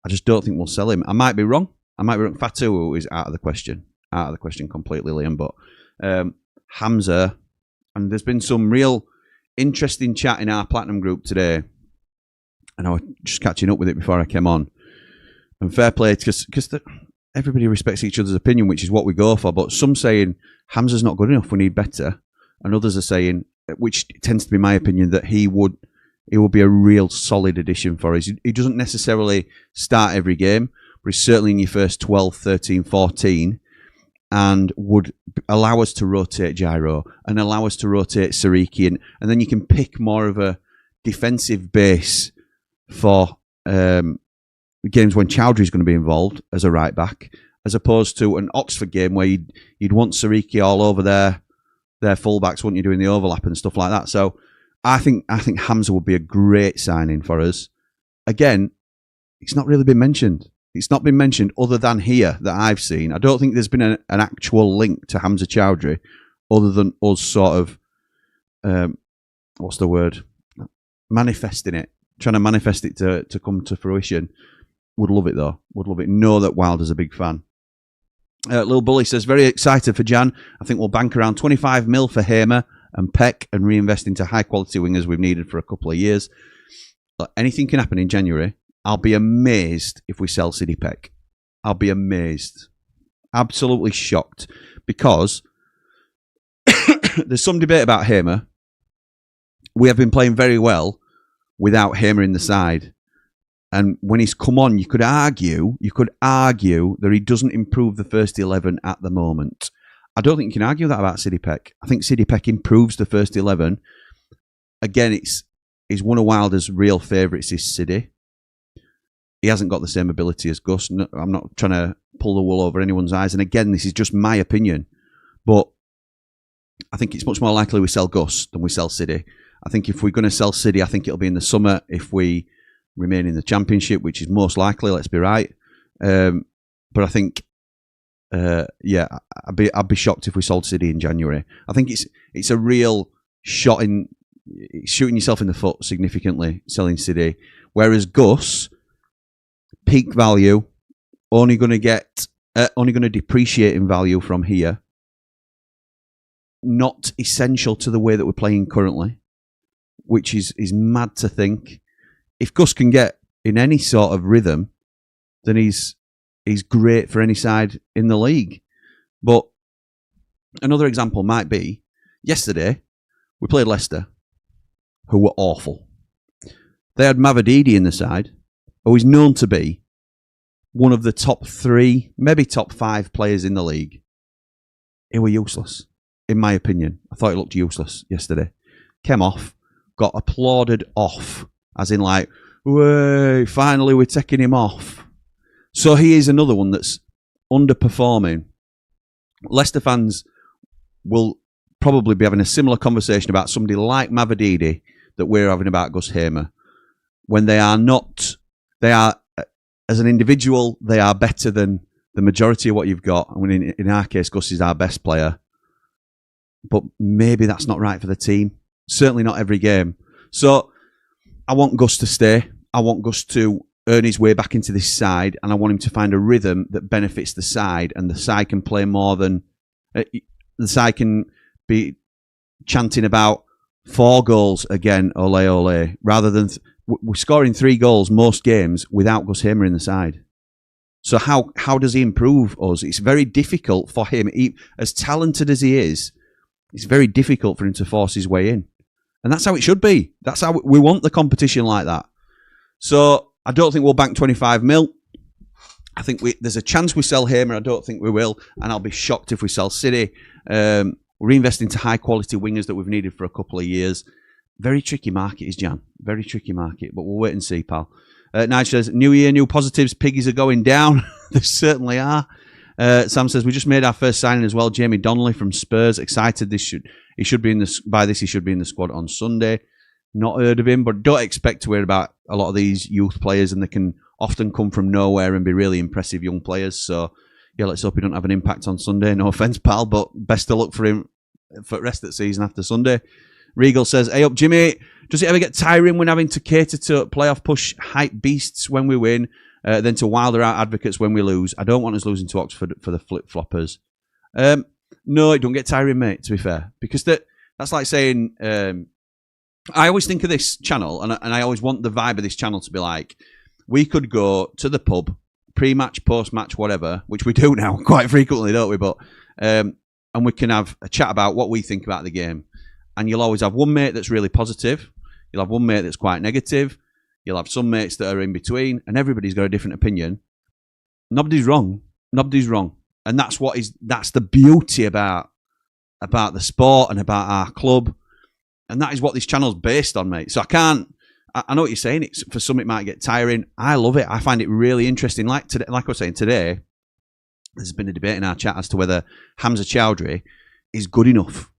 I just don't think we'll sell him. I might be wrong. Fatu is out of the question. Out of the question completely, Liam. But Hamza, and there's been some real interesting chat in our Platinum group today. And I was just catching up with it before I came on. And fair play, because everybody respects each other's opinion, which is what we go for. But some saying Hamza's not good enough, we need better. And others are saying, which tends to be my opinion, that he would be a real solid addition for us. He doesn't necessarily start every game, but he's certainly in your first 12, 13, 14 and would allow us to rotate Gyro and allow us to rotate Sariki. And then you can pick more of a defensive base for games when Chowdhury's going to be involved as a right back, as opposed to an Oxford game where you'd want Sariki all over their fullbacks, wouldn't you, doing the overlap and stuff like that. So I think Hamza would be a great signing for us. Again, it's not really been mentioned. It's not been mentioned other than here that I've seen. I don't think there's been an actual link to Hamza Chowdhury other than us sort of, what's the word? Manifesting it. Trying to manifest it to come to fruition. Would love it though. Would love it. Know that Wilder's a big fan. Lil Bully says, very excited for Jan. I think we'll bank around 25 mil for Hamer and Peck and reinvest into high-quality wingers we've needed for a couple of years. Look, anything can happen in January. I'll be amazed if we sell Sidney Peck. I'll be amazed. Absolutely shocked. Because there's some debate about Hamer. We have been playing very well without Hamer in the side. And when he's come on, you could argue that he doesn't improve the first 11 at the moment. I don't think you can argue that about Sidney Peck. I think Sidney Peck improves the first 11. Again, he's one of Wilder's real favourites is Sidney. He hasn't got the same ability as Gus. No, I'm not trying to pull the wool over anyone's eyes. And again, this is just my opinion. But I think it's much more likely we sell Gus than we sell Sidney. I think if we're going to sell Sidney, I think it'll be in the summer if we remain in the Championship, which is most likely, let's be right. But I think, I'd be shocked if we sold Sidney in January. I think it's a real shot in shooting yourself in the foot significantly, selling Sidney. Whereas Gus, peak value, only going to depreciate in value from here. Not essential to the way that we're playing currently, which is mad to think. If Gus can get in any sort of rhythm, then he's great for any side in the league. But another example might be, yesterday, we played Leicester, who were awful. They had Mavididi in the side, who is known to be one of the top 3, maybe top 5 players in the league. He were useless, in my opinion. I thought he looked useless yesterday. Came off, got applauded off, as in like, way, finally we're taking him off. So he is another one that's underperforming. Leicester fans will probably be having a similar conversation about somebody like Mavididi that we're having about Gus Hamer. When they are not, they are, as an individual, they are better than the majority of what you've got. I mean, in our case, Gus is our best player. But maybe that's not right for the team. Certainly not every game. So I want Gus to stay. I want Gus to earn his way back into this side, and I want him to find a rhythm that benefits the side, and the side can play more than... the side can be chanting about 4 goals again, ole, ole, rather than... we're scoring 3 goals most games without Gus Hamer in the side. So how does he improve us? It's very difficult for him. As talented as he is, it's very difficult for him to force his way in. And that's how it should be. That's how we want the competition like that. So I don't think we'll bank 25 mil. I think there's a chance we sell Hamer. I don't think we will. And I'll be shocked if we sell City. Reinvest into high-quality wingers that we've needed for a couple of years. Very tricky market is Jan. Very tricky market. But we'll wait and see, pal. Nige says, new year, new positives. Piggies are going down. They certainly are. Sam says, we just made our first signing as well. Jamie Donnelly from Spurs. Excited. He should be in the squad on Sunday. Not heard of him, but don't expect to hear about a lot of these youth players, and they can often come from nowhere and be really impressive young players. So, yeah, let's hope he don't have an impact on Sunday. No offence, pal, but best of luck for him for the rest of the season after Sunday. Regal says, hey up, Jimmy. Does it ever get tiring when having to cater to playoff push hype beasts when we win, then to Wilder out advocates when we lose? I don't want us losing to Oxford for the flip-floppers. No, it don't get tiring, mate, to be fair. Because that's like saying... I always think of this channel, and I always want the vibe of this channel to be like, we could go to the pub, pre-match, post-match, whatever, which we do now quite frequently, don't we? But and we can have a chat about what we think about the game. And you'll always have one mate that's really positive. You'll have one mate that's quite negative. You'll have some mates that are in between, and everybody's got a different opinion. Nobody's wrong. Nobody's wrong. And that's the beauty about the sport and about our club. And that is what this channel's based on, mate. So I know what you're saying. For some, it might get tiring. I love it. I find it really interesting. Like I was saying today, there's been a debate in our chat as to whether Hamza Chowdhury is good enough.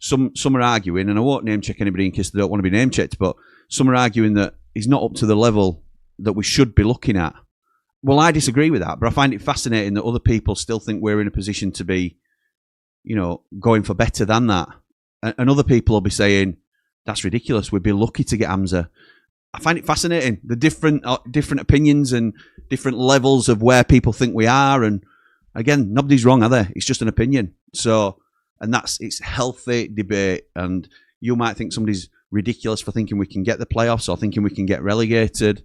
Some are arguing, and I won't name check anybody in case they don't want to be name checked, but some are arguing that he's not up to the level that we should be looking at. Well, I disagree with that, but I find it fascinating that other people still think we're in a position to be, going for better than that. And other people will be saying, that's ridiculous. We'd be lucky to get Hamza. I find it fascinating, the different opinions and different levels of where people think we are. And Again, nobody's wrong, are they? It's just an opinion. So, and it's healthy debate. And you might think somebody's ridiculous for thinking we can get the playoffs or thinking we can get relegated.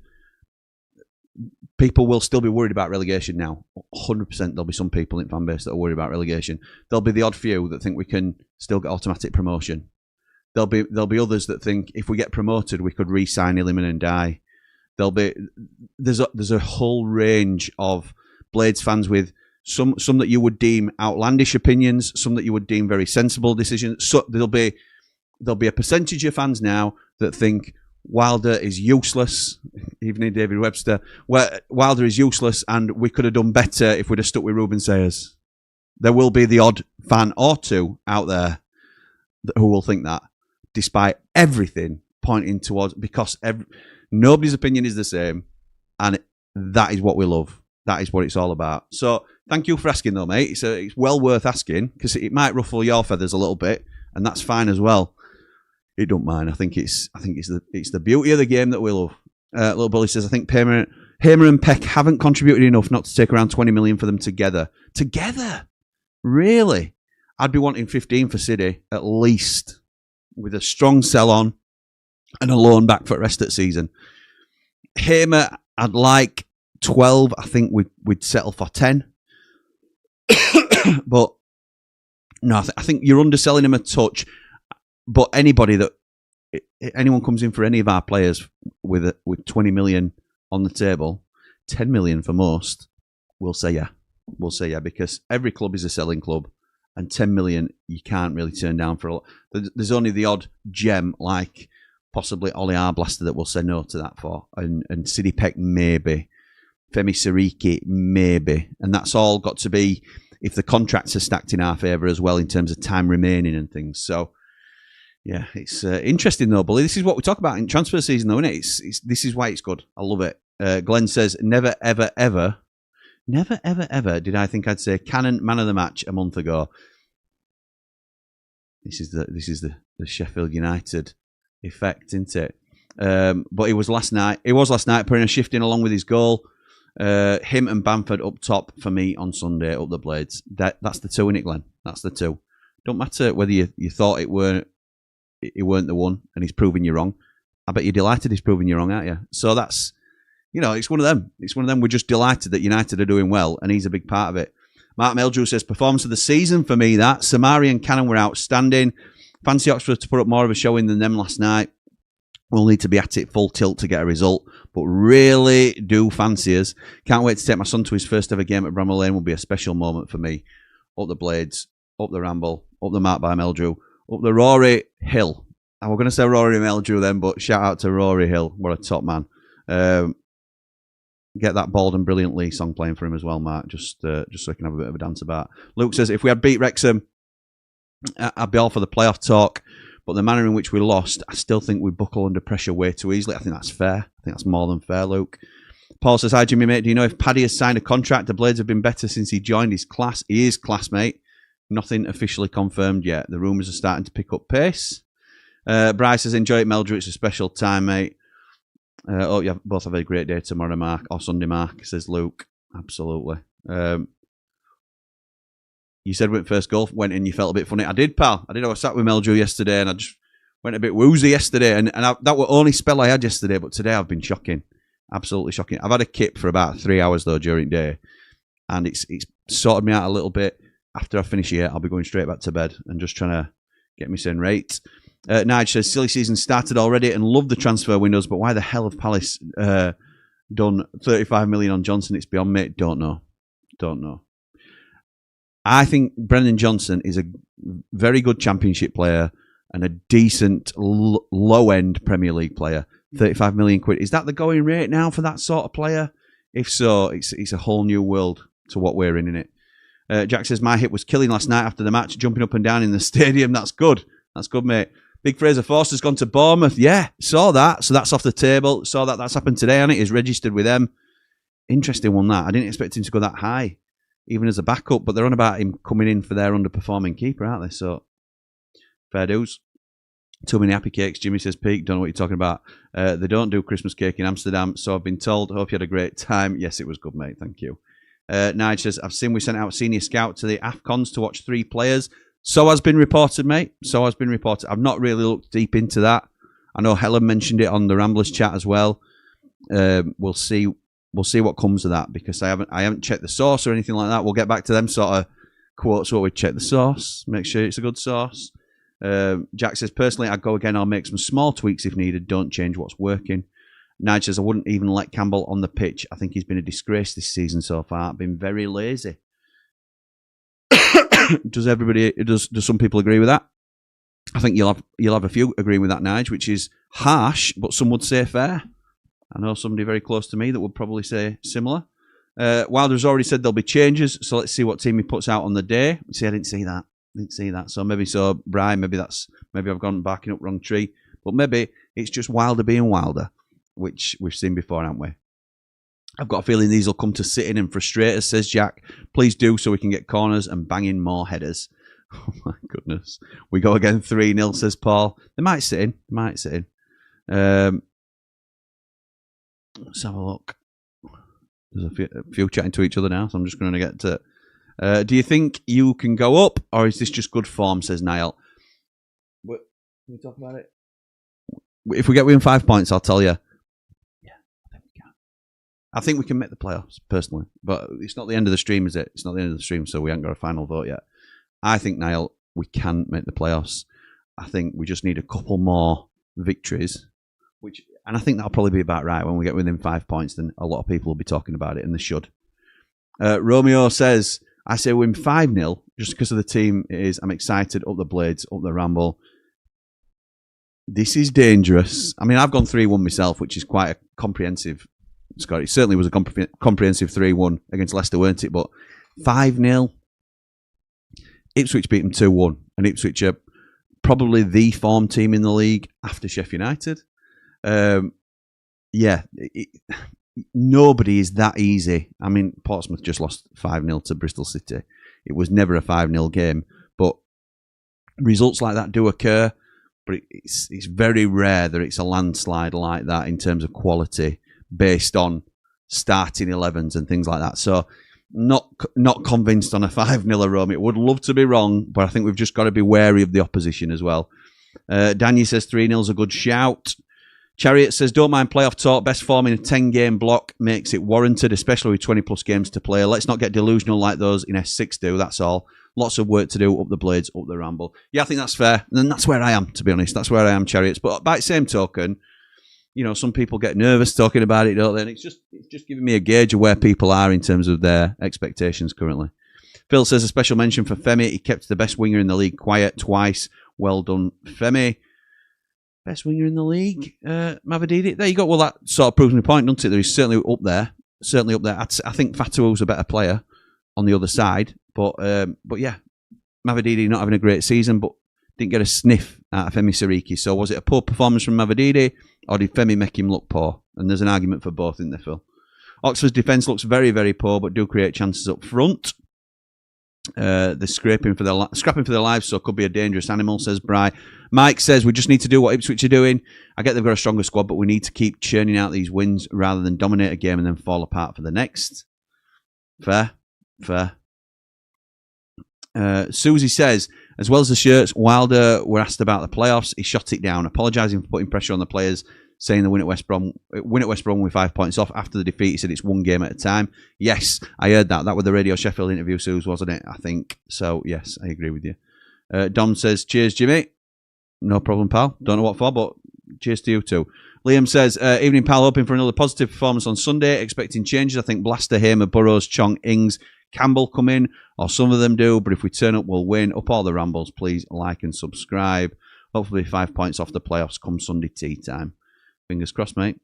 People will still be worried about relegation now. 100% there'll be some people in fan base that are worried about relegation. There'll be the odd few that think we can still get automatic promotion. There'll be others that think if we get promoted, we could re-sign Illiman and die. There's a whole range of Blades fans with some that you would deem outlandish opinions, some that you would deem very sensible decisions. So there'll be a percentage of fans now that think Wilder is useless, even in David Webster. Wilder is useless, and we could have done better if we'd have stuck with Ruben Sayers. There will be the odd fan or two out there who will think that, despite everything pointing towards, because nobody's opinion is the same, and that is what we love. That is what it's all about. So thank you for asking, though, mate. It's well worth asking, because it might ruffle your feathers a little bit, and that's fine as well. It don't mind. I think it's the beauty of the game that we love. Little Bully says, I think Hamer and Peck haven't contributed enough not to take around 20 million for them together. Together? Really? I'd be wanting 15 for City, at least, with a strong sell-on and a loan back for the rest of the season. Hamer, I'd like 12. I think we'd settle for 10. But, no, I think you're underselling him a touch. But anyone comes in for any of our players with 20 million on the table, 10 million for most, we'll say yeah. We'll say yeah, because every club is a selling club, and 10 million you can't really turn down for a lot. There's only the odd gem, like possibly Ollie Arblaster, that will say no to that for, and Sidney Peck maybe, Femi Siriki maybe, and that's all got to be if the contracts are stacked in our favour as well in terms of time remaining and things. So. Yeah, it's interesting though, Bully. This is what we talk about in transfer season, though, isn't it? This is why it's good. I love it. Glenn says, never, ever, ever did I think I'd say Cannon man of the match a month ago. This is the Sheffield United effect, isn't it? But it was last night. It was last night, putting a shift in along with his goal. Him and Bamford up top for me on Sunday, up the Blades. That's the two, innit, Glenn? That's the two. Don't matter whether you thought it weren't the one, and he's proving you wrong. I bet you're delighted he's proving you wrong, aren't you? So that's, it's one of them. It's one of them. We're just delighted that United are doing well, and he's a big part of it. Mark Meldrew says, performance of the season for me, that. Samari and Cannon were outstanding. Fancy Oxford to put up more of a showing than them last night. We'll need to be at it full tilt to get a result, but really do fancy us. Can't wait to take my son to his first ever game at Bramall Lane. Will be a special moment for me. Up the Blades, up the Ramble, up the Mark by Meldrew. Up the Rory Hill. I was going to say Rory Meldrew then, but shout out to Rory Hill. What a top man. Get that Bald and Brilliant Lee song playing for him as well, Mark, just so I can have a bit of a dance about. Luke says, if we had beat Wrexham, I'd be all for the playoff talk, but the manner in which we lost, I still think we buckle under pressure way too easily. I think that's fair. I think that's more than fair, Luke. Paul says, hi, Jimmy, mate. Do you know if Paddy has signed a contract? The Blades have been better since he joined his class. He is class, mate. Nothing officially confirmed yet. The rumours are starting to pick up pace. Bryce says, enjoy it, Meldrew. It's a special time, mate. Hope you both have a great day tomorrow, Mark. Or Sunday, Mark, says Luke. Absolutely. You said when first goal went in, you felt a bit funny. I did, pal. I was sat with Meldrew yesterday, and I just went a bit woozy yesterday. And that was the only spell I had yesterday, but today I've been shocking. Absolutely shocking. I've had a kip for about 3 hours, though, during the day. And it's sorted me out a little bit. After I finish here, I'll be going straight back to bed and just trying to get me saying right. Nige says, silly season started already and love the transfer windows, but why the hell have Palace done 35 million on Johnson? It's beyond me. Don't know. I think Brendan Johnson is a very good championship player and a decent low-end Premier League player. 35 million quid. Is that the going rate now for that sort of player? If so, it's a whole new world to what we're in it. Jack says, my hip was killing last night after the match, jumping up and down in the stadium. That's good. That's good, mate. Big Fraser Forster's gone to Bournemouth. Yeah, saw that. So that's off the table. Saw that. That's happened today, and it is registered with them. Interesting one, that. I didn't expect him to go that high, even as a backup, but they're on about him coming in for their underperforming keeper, aren't they? So, fair dues. Too many happy cakes. Jimmy says, Pete, don't know what you're talking about. They don't do Christmas cake in Amsterdam, so I've been told. Hope you had a great time. Yes, it was good, mate. Thank you. Nige says, I've seen we sent out a senior scout to the AFCONs to watch 3 players. So has been reported, mate. So has been reported. I've not really looked deep into that. I know Helen mentioned it on the Ramblers chat as well. We'll see what comes of that, because I haven't checked the source or anything like that. We'll get back to them sort of quotes where we check the source, make sure it's a good source. Jack says, personally, I'd go again. I'll make some small tweaks if needed. Don't change what's working. Nige says, I wouldn't even let Campbell on the pitch. I think he's been a disgrace this season so far. Been very lazy. Does some people agree with that? I think you'll have a few agreeing with that, Nige, which is harsh, but some would say fair. I know somebody very close to me that would probably say similar. Wilder's already said there'll be changes, so let's see what team he puts out on the day. See, I didn't see that. So maybe Brian, maybe I've gone barking up wrong tree, but maybe it's just Wilder being Wilder, which we've seen before, haven't we? I've got a feeling these will come to sitting and frustrate us, says Jack. Please do, so we can get corners and bang in more headers. Oh my goodness. We go again 3-0, says Paul. They might sit in. Let's have a look. There's a few chatting to each other now, so I'm just going to get to... do you think you can go up, or is this just good form, says Niall? Can we talk about it? If we get within 5 points, I'll tell you. Yeah, I think we can. I think we can make the playoffs, personally. But it's not the end of the stream, is it? It's not the end of the stream, so we haven't got a final vote yet. I think, Niall, we can make the playoffs. I think we just need a couple more victories, and I think that'll probably be about right. When we get within 5 points, then a lot of people will be talking about it, and they should. Romeo says, I say win 5-0, just because of the team it is. I'm excited, up the Blades, up the Ramble. This is dangerous. I mean, I've gone 3-1 myself, which is quite a comprehensive score. It certainly was a comprehensive 3-1 against Leicester, weren't it? But 5-0. Ipswich beat them 2-1, and Ipswich are probably the form team in the league after Sheffield United. Nobody is that easy. I mean, Portsmouth just lost 5-0 to Bristol City. It was never a 5-0 game, but results like that do occur, but it's very rare that it's a landslide like that in terms of quality based on starting 11s and things like that. So not convinced on a 5-0 Rome. It would love to be wrong, but I think we've just got to be wary of the opposition as well. Daniel says 3-0's a good shout. Chariot says, don't mind playoff talk. Best form in a 10-game block makes it warranted, especially with 20-plus games to play. Let's not get delusional like those in S6 do, that's all. Lots of work to do, up the Blades, up the Ramble. Yeah, I think that's fair. And that's where I am, to be honest. That's where I am, Chariots. But by the same token, you know, some people get nervous talking about it, don't they? And it's just giving me a gauge of where people are in terms of their expectations currently. Phil says, a special mention for Femi. He kept the best winger in the league quiet twice. Well done, Femi. Best winger in the league, Mavadidi. There you go. Well, that sort of proves my point, doesn't it? There is certainly up there. I think Fatuo's a better player on the other side. But yeah, Mavadidi not having a great season, but didn't get a sniff out of Femi Siriki. So was it a poor performance from Mavadidi, or did Femi make him look poor? And there's an argument for both, isn't there, Phil? Oxford's defence looks very, very poor, but do create chances up front. They're scrapping for their lives, so it could be a dangerous animal, says Bry. Mike says, we just need to do what Ipswich are doing. I get they've got a stronger squad, but we need to keep churning out these wins rather than dominate a game and then fall apart for the next. Fair. Susie says, as well as the shirts, Wilder were asked about the playoffs. He shot it down, apologising for putting pressure on the players, saying they win at West Brom with 5 points off. After the defeat, he said it's one game at a time. Yes, I heard that. That was the Radio Sheffield interview, Suze, wasn't it? I think. So, yes, I agree with you. Dom says, cheers, Jimmy. No problem, pal. Don't know what for, but cheers to you too. Liam says, evening, pal. Hoping for another positive performance on Sunday. Expecting changes. I think Blaster, Hamer, Burrows, Chong, Ings, Campbell come in, or some of them do, but if we turn up, we'll win. Up all the Rambles, please like and subscribe. Hopefully 5 points off the playoffs come Sunday tea time. Fingers crossed, mate.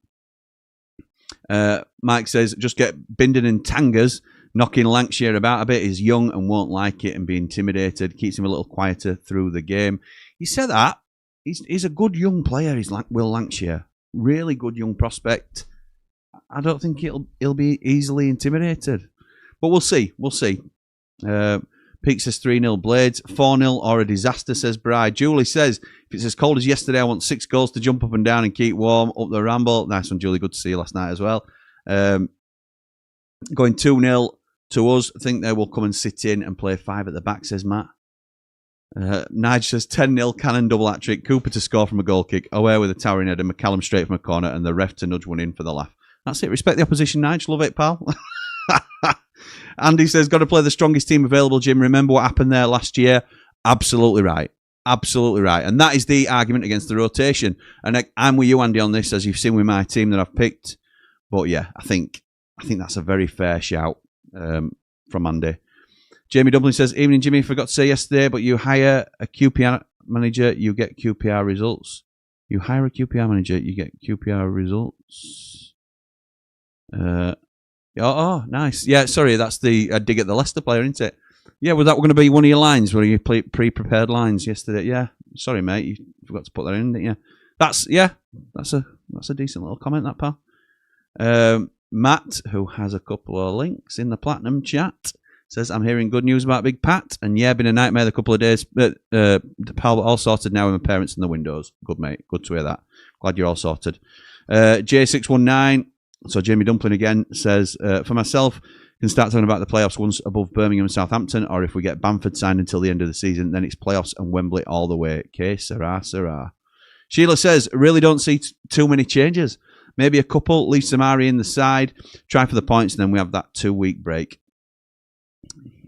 Mike says, just get Bindon and Tangas knocking Lancashire about a bit. He's young and won't like it and be intimidated. Keeps him a little quieter through the game. He said that. He's a good young player, Will Lancashire. Really good young prospect. I don't think he'll be easily intimidated. But we'll see. Pete says 3-0 Blades. 4-0 or a disaster, says Bri. Julie says, if it's as cold as yesterday, I want 6 goals to jump up and down and keep warm. Up the Ramble. Nice one, Julie. Good to see you last night as well. Going 2-0. To us, think they will come and sit in and play 5 at the back, says Matt. Nige says 10-0, Cannon double hat-trick, Cooper to score from a goal kick, away with a towering header, McCallum straight from a corner, and the ref to nudge one in for the laugh. That's it. Respect the opposition, Nige. Love it, pal. Andy says, got to play the strongest team available, Jim. Remember what happened there last year? Absolutely right. Absolutely right. And that is the argument against the rotation. And I'm with you, Andy, on this, as you've seen with my team that I've picked. But yeah, I think that's a very fair shout from Andy. Jamie Dublin says, evening, Jimmy. Forgot to say yesterday, but you hire a QPR manager, you get QPR results. You hire a QPR manager, you get QPR results. Oh, nice. Yeah, sorry, that's the dig at the Leicester player, isn't it? Yeah, was that going to be one of your lines? Were you pre-prepared lines yesterday? Yeah, sorry, mate, you forgot to put that in, didn't you? That's a decent little comment, that pal. Matt, who has a couple of links in the Platinum chat, says, I'm hearing good news about Big Pat. And yeah, been a nightmare the couple of days. But pal, all sorted now with my parents in the windows. Good, mate. Good to hear that. Glad you're all sorted. J619, so Jamie Dumpling again, says, for myself, can start talking about the playoffs once above Birmingham and Southampton, or if we get Bamford signed until the end of the season, then it's playoffs and Wembley all the way. Okay, Sarah. Sheila says, really don't see too many changes. Maybe a couple, leave Samari in the side, try for the points, and then we have that 2-week break.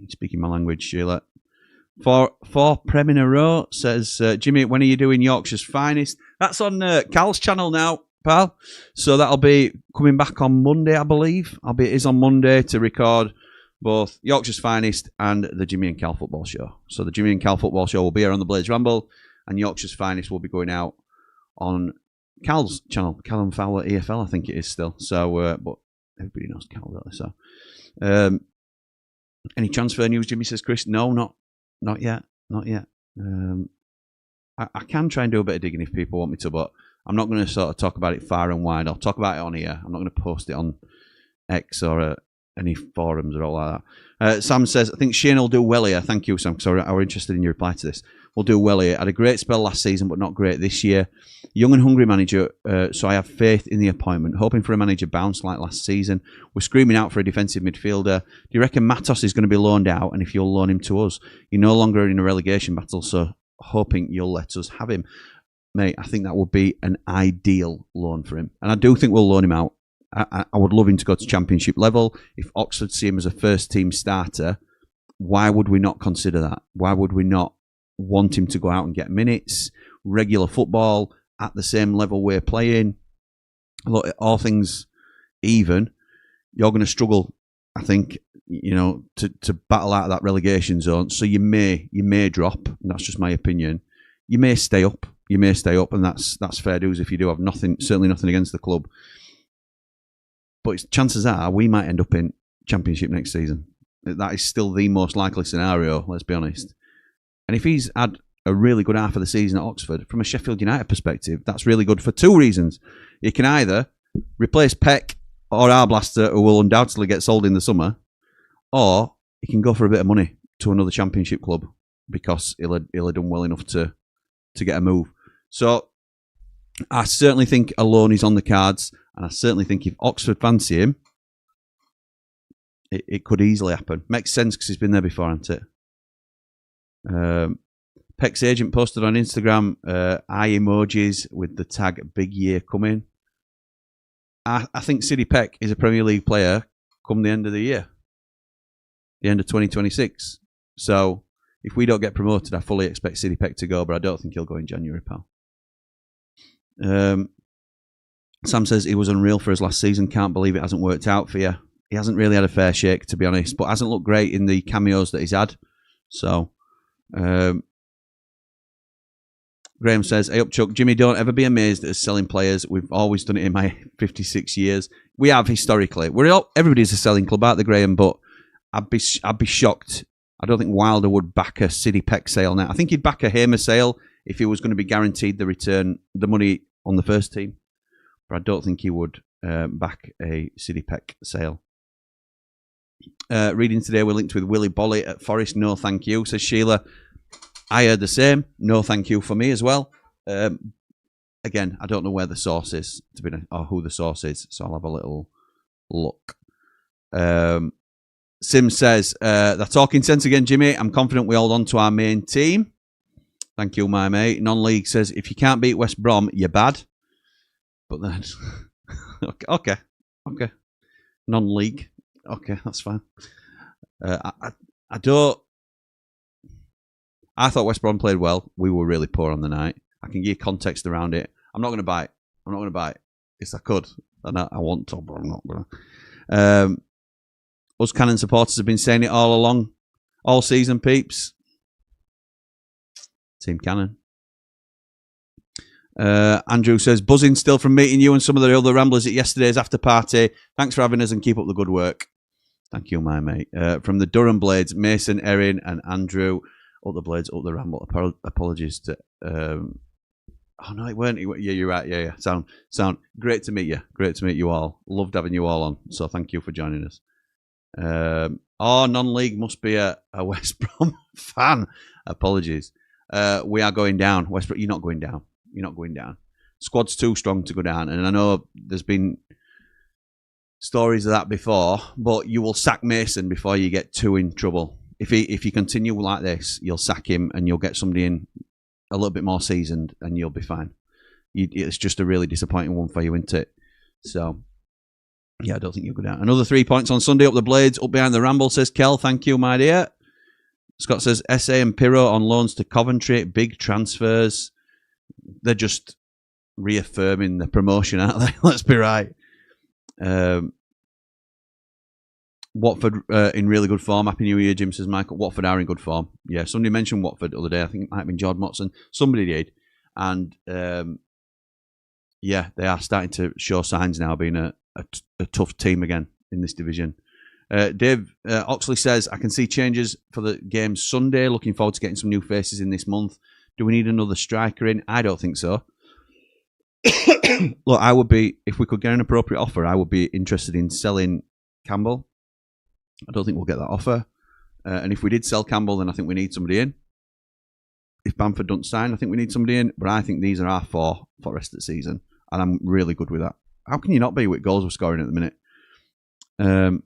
Speaking my language, Sheila. For Prem in a row, says, Jimmy, when are you doing Yorkshire's Finest? That's on Cal's channel now, pal. So that'll be coming back on Monday, I believe. It is on Monday to record both Yorkshire's Finest and the Jimmy and Cal Football Show. So the Jimmy and Cal Football Show will be here on the Blades Ramble, and Yorkshire's Finest will be going out on Cal's channel, Callum Fowler EFL, I think it is still. So, but everybody knows Cal, don't they? So, any transfer news, Jimmy, says Chris? No, not yet. I can try and do a bit of digging if people want me to, but I'm not going to sort of talk about it far and wide. I'll talk about it on here. I'm not going to post it on X or any forums or all like that. Sam says, I think Shane will do well here. Thank you, Sam. Sorry, I was interested in your reply to this. We'll do well here. Had a great spell last season, but not great this year. Young and hungry manager, so I have faith in the appointment. Hoping for a manager bounce like last season. We're screaming out for a defensive midfielder. Do you reckon Matos is going to be loaned out? And if you'll loan him to us, you're no longer in a relegation battle, so hoping you'll let us have him. Mate, I think that would be an ideal loan for him. And I do think we'll loan him out. I would love him to go to championship level. If Oxford see him as a first team starter, why would we not consider that? Why would we not want him to go out and get minutes, regular football at the same level we're playing? Look, all things even, you're going to struggle, I think, to battle out of that relegation zone. So you may drop. And that's just my opinion. You may stay up. And that's fair dues if you do have certainly nothing against the club. But chances are we might end up in championship next season. That is still the most likely scenario, let's be honest. And if he's had a really good half of the season at Oxford, from a Sheffield United perspective, that's really good for 2 reasons. You can either replace Peck or Arblaster, who will undoubtedly get sold in the summer, or he can go for a bit of money to another championship club because he'll have done well enough to get a move. So I certainly think a loan is on the cards, and I certainly think if Oxford fancy him, it could easily happen. Makes sense because he's been there before, hasn't it? Peck's agent posted on Instagram eye emojis with the tag "Big Year Coming." I think Siddy Peck is a Premier League player come the end of the year, the end of 2026. So if we don't get promoted, I fully expect Siddy Peck to go, but I don't think he'll go in January, pal. Sam says he was unreal for his last season. Can't believe it hasn't worked out for you. He hasn't really had a fair shake, to be honest, but hasn't looked great in the cameos that he's had. So, Graham says, hey up Chuck, Jimmy, don't ever be amazed at us selling players. We've always done it in my 56 years. We have historically. Everybody's a selling club, aren't they, Graham? But I'd be shocked. I don't think Wilder would back a Siddy Peck sale now. I think he'd back a Hamer sale if he was going to be guaranteed the money on the first team. But I don't think he would back a Siddy Peck sale. Reading today, we're linked with Willie Bolly at Forest. No, thank you, says Sheila. I heard the same. No, thank you for me as well. Again, I don't know where the source is, or who the source is, so I'll have a little look. Sim says, they're talking sense again, Jimmy. I'm confident we hold on to our main team. Thank you, my mate. Non-league says, if you can't beat West Brom, you're bad. But then, okay. Non-league. Okay, that's fine. I thought West Brom played well. We were really poor on the night. I can give context around it. I'm not going to bite. Yes, I could. And I want to, but I'm not going to. Us Cannon supporters have been saying it all along. All season, peeps. Team Cannon. Andrew says, buzzing still from meeting you and some of the other Ramblers at yesterday's after party. Thanks for having us and keep up the good work. Thank you, my mate. From the Durham Blades, Mason, Erin and Andrew. Up the Blades, up the Ramble. Apologies to... oh, no, it weren't. Yeah, you're right. Yeah. Sound. Great to meet you. Great to meet you all. Loved having you all on. So thank you for joining us. Non-league must be a West Brom fan. Apologies. We are going down. West Brom, you're not going down. Squad's too strong to go down. And I know there's been stories of that before, but you will sack Mason before you get too in trouble. If you continue like this, you'll sack him and you'll get somebody in a little bit more seasoned and you'll be fine. It's just a really disappointing one for you, isn't it? So, yeah, I don't think you'll go down. Another 3 points on Sunday up the Blades, up behind the Ramble, says Kel. Thank you, my dear. Scott says, SA and Pirro on loans to Coventry. Big transfers. They're just reaffirming the promotion, aren't they? Let's be right. Watford in really good form. Happy New Year, Jim, says Michael. Watford are in good form. Yeah, somebody mentioned Watford the other day. I think it might have been George Motson. Somebody did. And, yeah, they are starting to show signs now of being a tough team again in this division. Dave Oxley says, I can see changes for the game Sunday. Looking forward to getting some new faces in this month. Do we need another striker in? I don't think so. Look, I would be, if we could get an appropriate offer, I would be interested in selling Campbell. I don't think we'll get that offer. And if we did sell Campbell, then I think we need somebody in. If Bamford don't sign, I think we need somebody in. But I think these are our four for the rest of the season. And I'm really good with that. How can you not be with goals we're scoring at the minute?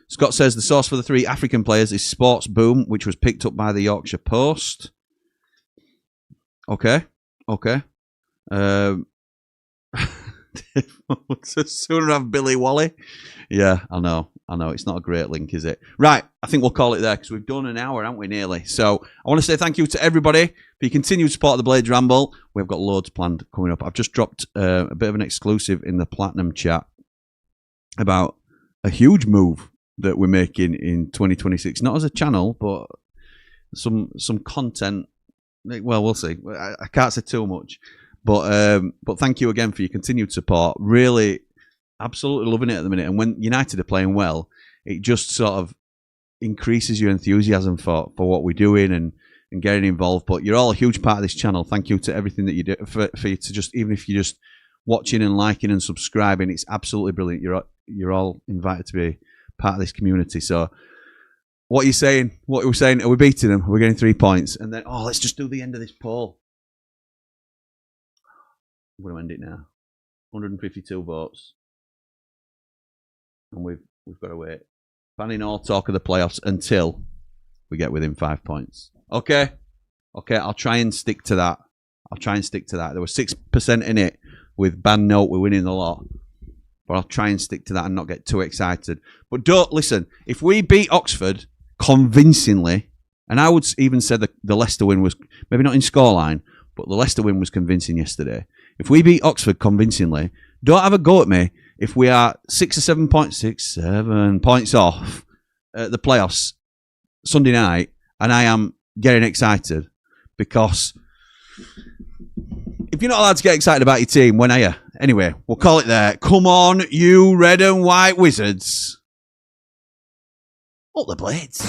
Scott says the source for the 3 African players is Sports Boom, which was picked up by the Yorkshire Post. Okay. Sooner have Billy Wally. Yeah, I know. It's not a great link, is it? Right, I think we'll call it there because we've done an hour, haven't we, nearly? So I want to say thank you to everybody for your continued support of the Blades Ramble. We've got loads planned coming up. I've just dropped a bit of an exclusive in the Platinum chat about a huge move that we're making in 2026. Not as a channel, but some content. Well, we'll see. I can't say too much. But thank you again for your continued support. Really, absolutely loving it at the minute. And when United are playing well, it just sort of increases your enthusiasm for what we're doing and getting involved. But you're all a huge part of this channel. Thank you to everything that you do for you to just, even if you're just watching and liking and subscribing, it's absolutely brilliant. You're all invited to be part of this community. So what are you saying? What are we saying? Are we beating them? Are we getting 3 points? And then, let's just do the end of this poll. I'm going to end it now. 152 votes. And we've got to wait. Banning all talk of the playoffs until we get within 5 points. Okay, I'll try and stick to that. There was 6% in it with ban note, we're winning the lot. But I'll try and stick to that and not get too excited. But don't listen. If we beat Oxford convincingly, and I would even say the Leicester win was maybe not in scoreline, but the Leicester win was convincing yesterday. If we beat Oxford convincingly, don't have a go at me if we are 7 points off the playoffs Sunday night, and I am getting excited because if you're not allowed to get excited about your team, when are you? Anyway, we'll call it there. Come on, you red and white wizards. Up the Blades.